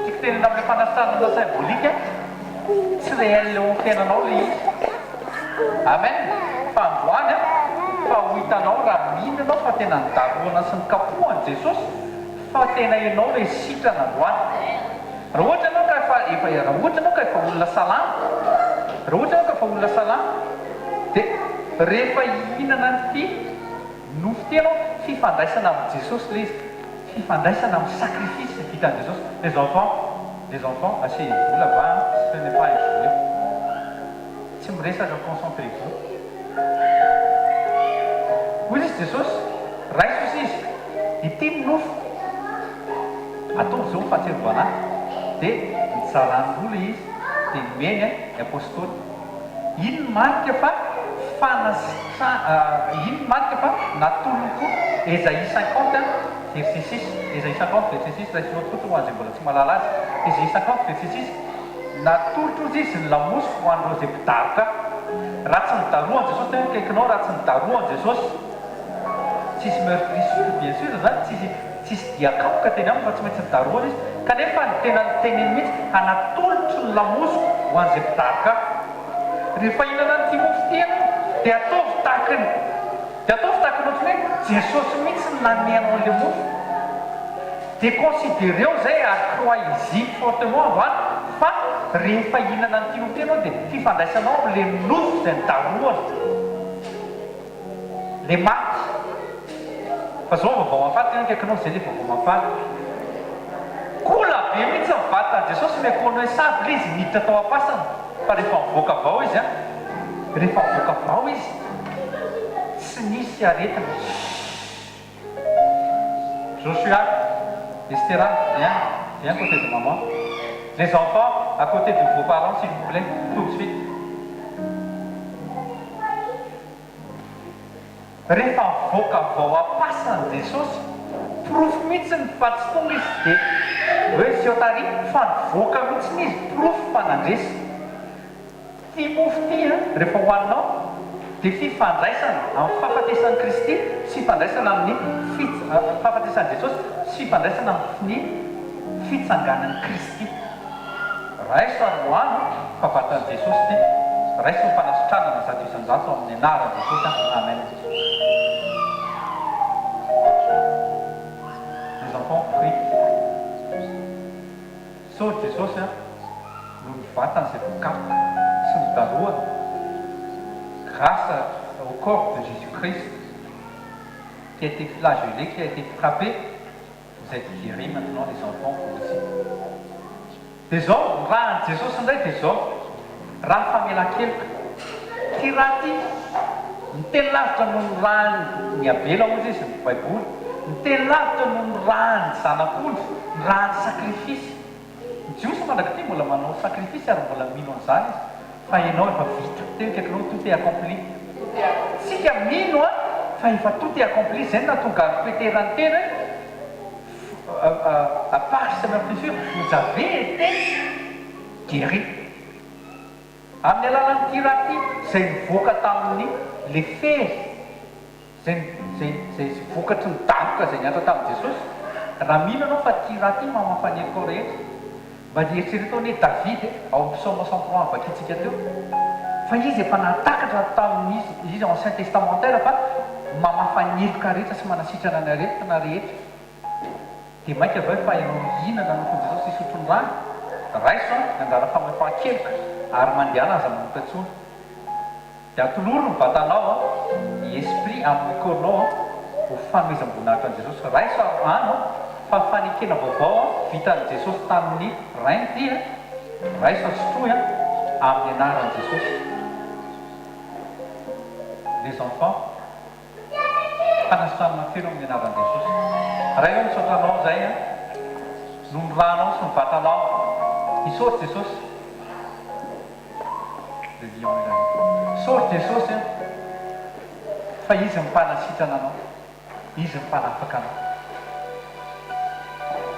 tiako tenena amin'ny fanasitrana na symbolika tsy réel eo amin'ny fiainanao le izy amen fa androany fa ho hitanao raha mihiny anao fa tena nidaroana sy ny kapohany Jesosy fa tena ianao le sitrana androany raha ohatra anao ka efa olona salama raha ohatra anao ka efa olona salama dia rehefa hihinana nyty nofo ty anao fifandraisana amin'ny Jesosy le izy fifandraisana amin'ny sacrifice vitan'i Jesosy les enfants asseyez-vous là-bas ce n'est pas un jouet tsy miresaka concentrez-vous hoy izy Jesosy raisozy izy ity nofo ataovy zao fahatserovana dia mitsaran'olo izy dia nomeny ny apôstôly. Ino marika fa ino marika fa natoloko Ésaïe 50 verset 6. Ésaïe 50 verset 6 raha soatrotra ho an'izay mbola tsy mahalala azy. Ésaïe 50 verset 6 natolotro izy izy ny lamosy ho an'ireo izay mpidaroka. Raha tsy nidaroan Jesosy tena kaikinao, raha tsy nidaroan Jesosy tsisy meurtrice bien sûr zany tsisy diakapoka teny aminy fa tsy maintsy nidaroana izy, kanefa ny tena nyteneny mihitsy anatolotro ny lamosy ho an'izay mpidaroka. Rehefa hihinana ny timofitiana dia ataovy tahakany, dia ataovy tahakany ohatry hoe Jesosy mihitsy ny nanehanao an'ilay mofo. Dia considéreo zay acroisy fortement avany fa rehefa hihinana ny timofitianao dia fifandraisanao amin'ilay nofo izay nidaroana, le maty. Fa zao vaovao mafaly tena kaikinao zay le vaovao mafaly. Kola be mihitsy ny vatana Jesosy méconnaissable le izy miditra tao am-pasana. Fa rehefa mivoaka avao izy rehefa mivoaka avao izy tsy nisy aretina. Joshua, Estera, viens côté de maman. Les enfants à côté de vos parents s'il vous plaît, tout de suite. Rehefa mivoaka avao am-pasana Jesosy proof mihitsy ny fa tsy tonga izy dia hoe siotari fa nivoaka mihitsy izy proof fa nandresy. Ty mofo ty rehefa hohaninao dia fifandraisana amin'ny fahafatesan'i Kristy sy fifandraisana amin'ny fahafatesan'i Jesosy sy fifandraisana amin'ny fitsanganan'i Kristy. Raiso any hohano fa vatan'i Jesosy ty, raiso ny fanasitranana zato isan-jato amin'ny anaran'i Jesosy. Amen. Les enfants prient. Saoty Jesosy no mivantana izay vokapoka sy nidaroana. Grâce au corps de Jésus-Christ qui a été flagellé, qui a été frappé, vous êtes guéris maintenant les enfants aussi. Dia zao raha ny Jesosy indray dia zao raha famela-keloka ty raha ty ny teny lavitra noho ny rahany abela ozy izy ny baiboly, ny teny lavitra noho ny rahany zanak'olo, ny rahany sakrifisy. Ny Jiosy mandraky ty mbola manao sakrifisy ary mbola mino an'izany izy fa ianao efa vita teny kaikinao tout est accompli. Tsika mino fa efa tout est accompli. Zay natonga ripéterany teny à part sa meurtrissure vous avez été guéris. Amin'ny alalan'ny ty raha ty izay nivoaka tamin'ny le fery zay vokatry ny daroka zay niatra tamin'i Jesosy. Raha mino anao fa ty raha ty mamafanyakao rehetra. Mba nieritreretao hoe David ao psaume 103 vakitsika teo fa izy efa natakatra tamin'izy izy ancien testamentaire fa mamafaneloka rehetra sy manasitrana ny aretina rehetra. Dia mainka avao fa ianao mihinana nofo Jesosy isotro ny rano raiso anjara famafan-keloka ary mandehana aza manotatsony. Dia atoloro ny vatanao ny esprit amin'ny cornao ho fanomezam-boninahitra an'i Jesosy. Raiso ano fa fanekena vaovao vitan'i Jesosy tamin'ny rainy ty raiso sotroy amin'ny anaran'i Jesosy. Les enfants fanasitranana feno amin'ny anaran'i Jesosy. Raha io misotranao zay no ny ranao sy ny vatanao isoty Jesosy. Soty Jesosy fa izy mpanasitrana anao, izy mpanafaka anao.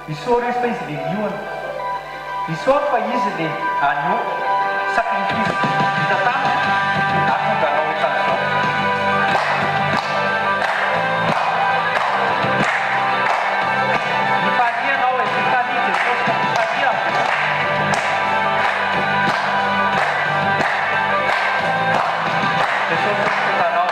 Isory izy fa izy le lioana, isory fa izy le anio sacrifice vita taminy atonga anao ohatran'izao. Mifalia anao e, mifalia Jesosy ka mifalia aminao. Jesosy misotanao.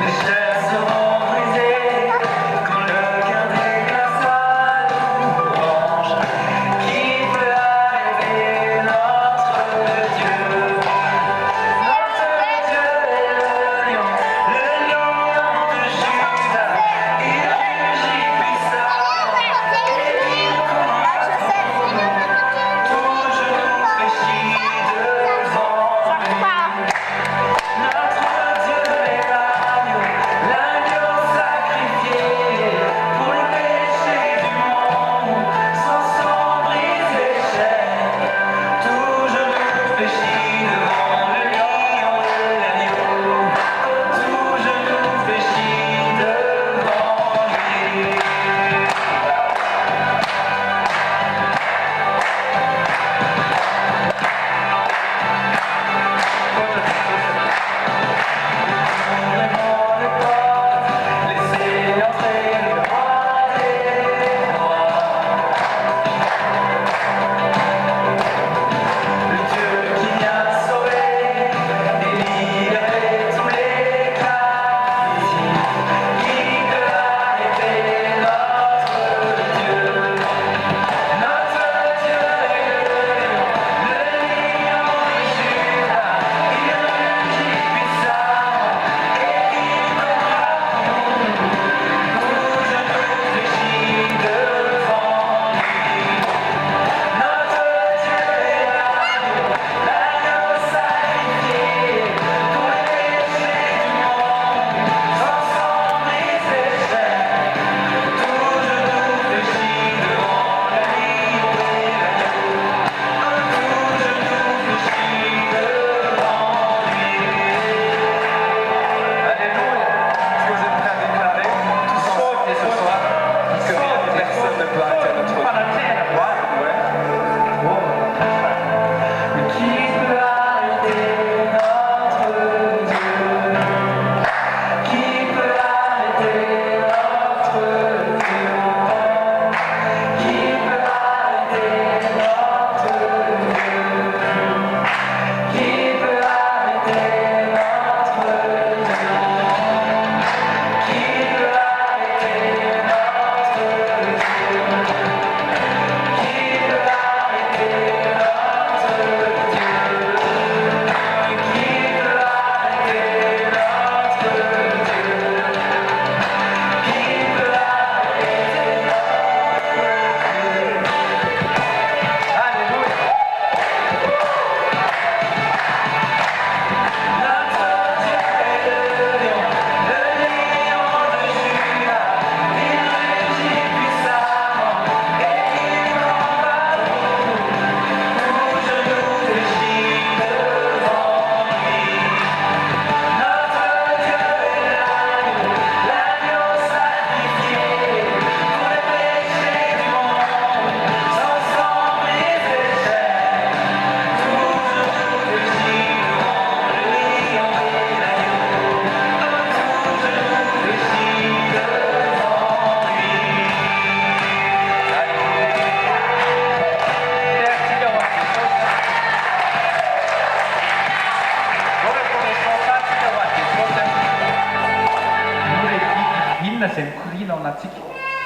Les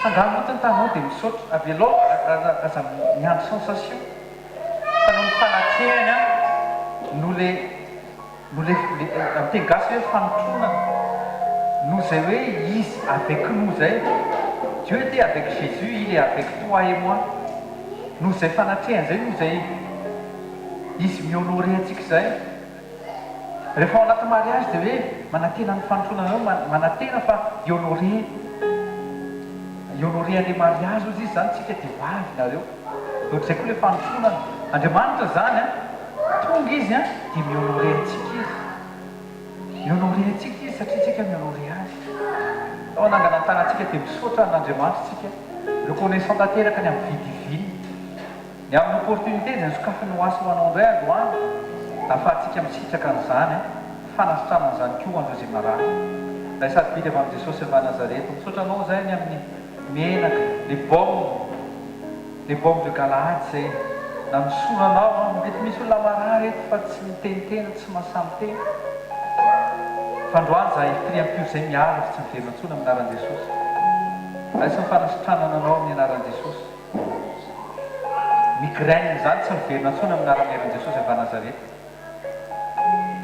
sangamotantanao dia misaotra avy aloha aza miandro sensation fa no mifanatehany a no le am'teny gasy hoe fanotronana no zay hoe izy avec nous zay Dieu était avec Jésus il est avec toi et moi no zay fanatehany zay no zay izy mihonoré antsika zay rehefa ao anaty mariage dia hoe manatena ny fanotronana ao manatena fa honoré an'le mariage ozy izy zany tsika dia hoavy nareo ohatr'izay koa le fanotronana Andriamanitra zany a tonga izy a dia mihonoré antsika izy satria tsika mihonoré azy ao nangana an-tanantsika dia misaotra n'Andriamanitra tsika reconnaissant tanteraka ny amin'ny vie divine ny amin'ny opportunité dia nisokafiny ho asy ho anao indray androany ahafahantsika misitraka n'izany fanasitranana izany koa androzy marany lay sady vily avy amin'i Jesosy avy Nazareta misaotra anao zay ny amin'ny menaka les baumes de Galade zay na misonanao mety misy olona marary eto fa tsy mitenitena tsy mahasamitena fa androany za priampio zay miala fa tsy miverina antsony amin'ny anaran'i Jesosy ay sy mifanasitranana anao amin'ny anaran'i Jesosy migraine zany tsy miverina antsony amin'ny anaran'i Jesosy avy Nazareta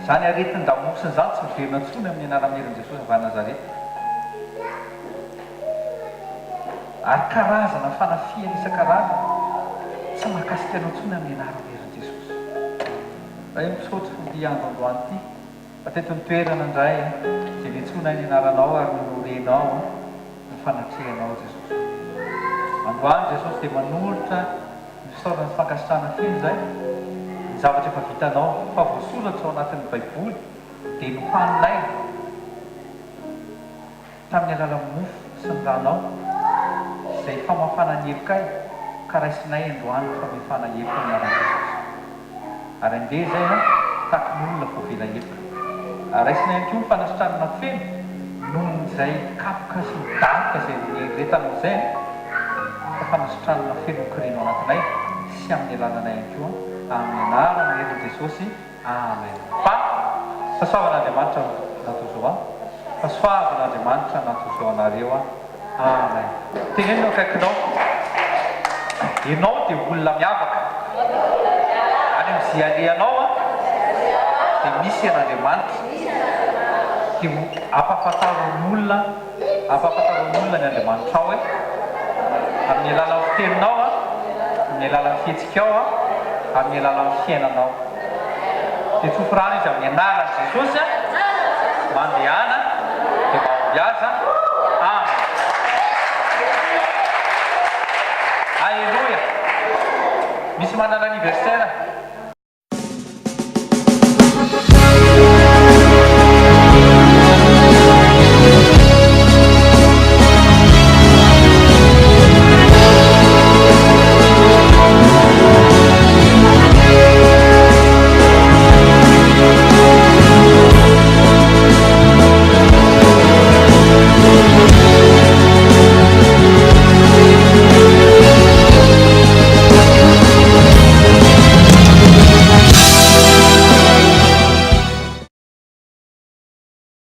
zany aretin'ny damosiny zany tsy miverina antsony amin'ny anaran'i Jesosy avy Nazareta ary karazana fanafiana isan-karazana tsy mahakasika anao ntsony amin'ny anaran'i Jesosy raha io misaotra fombiandro androany ity fa teto ny toerana indray dia miantsona ny anaranao ary nonorenao ny fanatrehanao Jesosy androany Jesosy dia manolotra misaorana ny fankasitrahana fino zay ny zavatra efa vitanao fa voasoratra ao anatin'ny baiboly dia nohaninay tamin'ny alalan'ny mofo sy ny ranao zay famafana ny hevika ka raisinay androany famafana hevika amin'ny anaran'i Jesosy ary andeha zay a takon'olona voavela hevika raisinay ihany koa ny fanasitranana feno noho zay kapoka sy midatika zay retanao zay fa fanasitranana feno mikireno anatinay sy amin'ny alananay ihany koa amin'ny anaran'i Jesosy amen fa fasoavan'Andriamanitra natao zao fasoavan'Andriamanitra natao zao anareo amen tenenino akaikinao ianao dia olona miavaka any amin'izay alehanao dia misy an'Andriamanitra dia ampahafantaron'olona ny Andriamanitra ao amin'ny alalan'ny fitenonao amin'ny alalan'ny fihetsikaao amin'ny alalan'ny fiainanao dia tsofirana izy amin'ny anaran'i Jesosy mandehana dia mahombiaza amen Alléluia. Misy manana anniversaire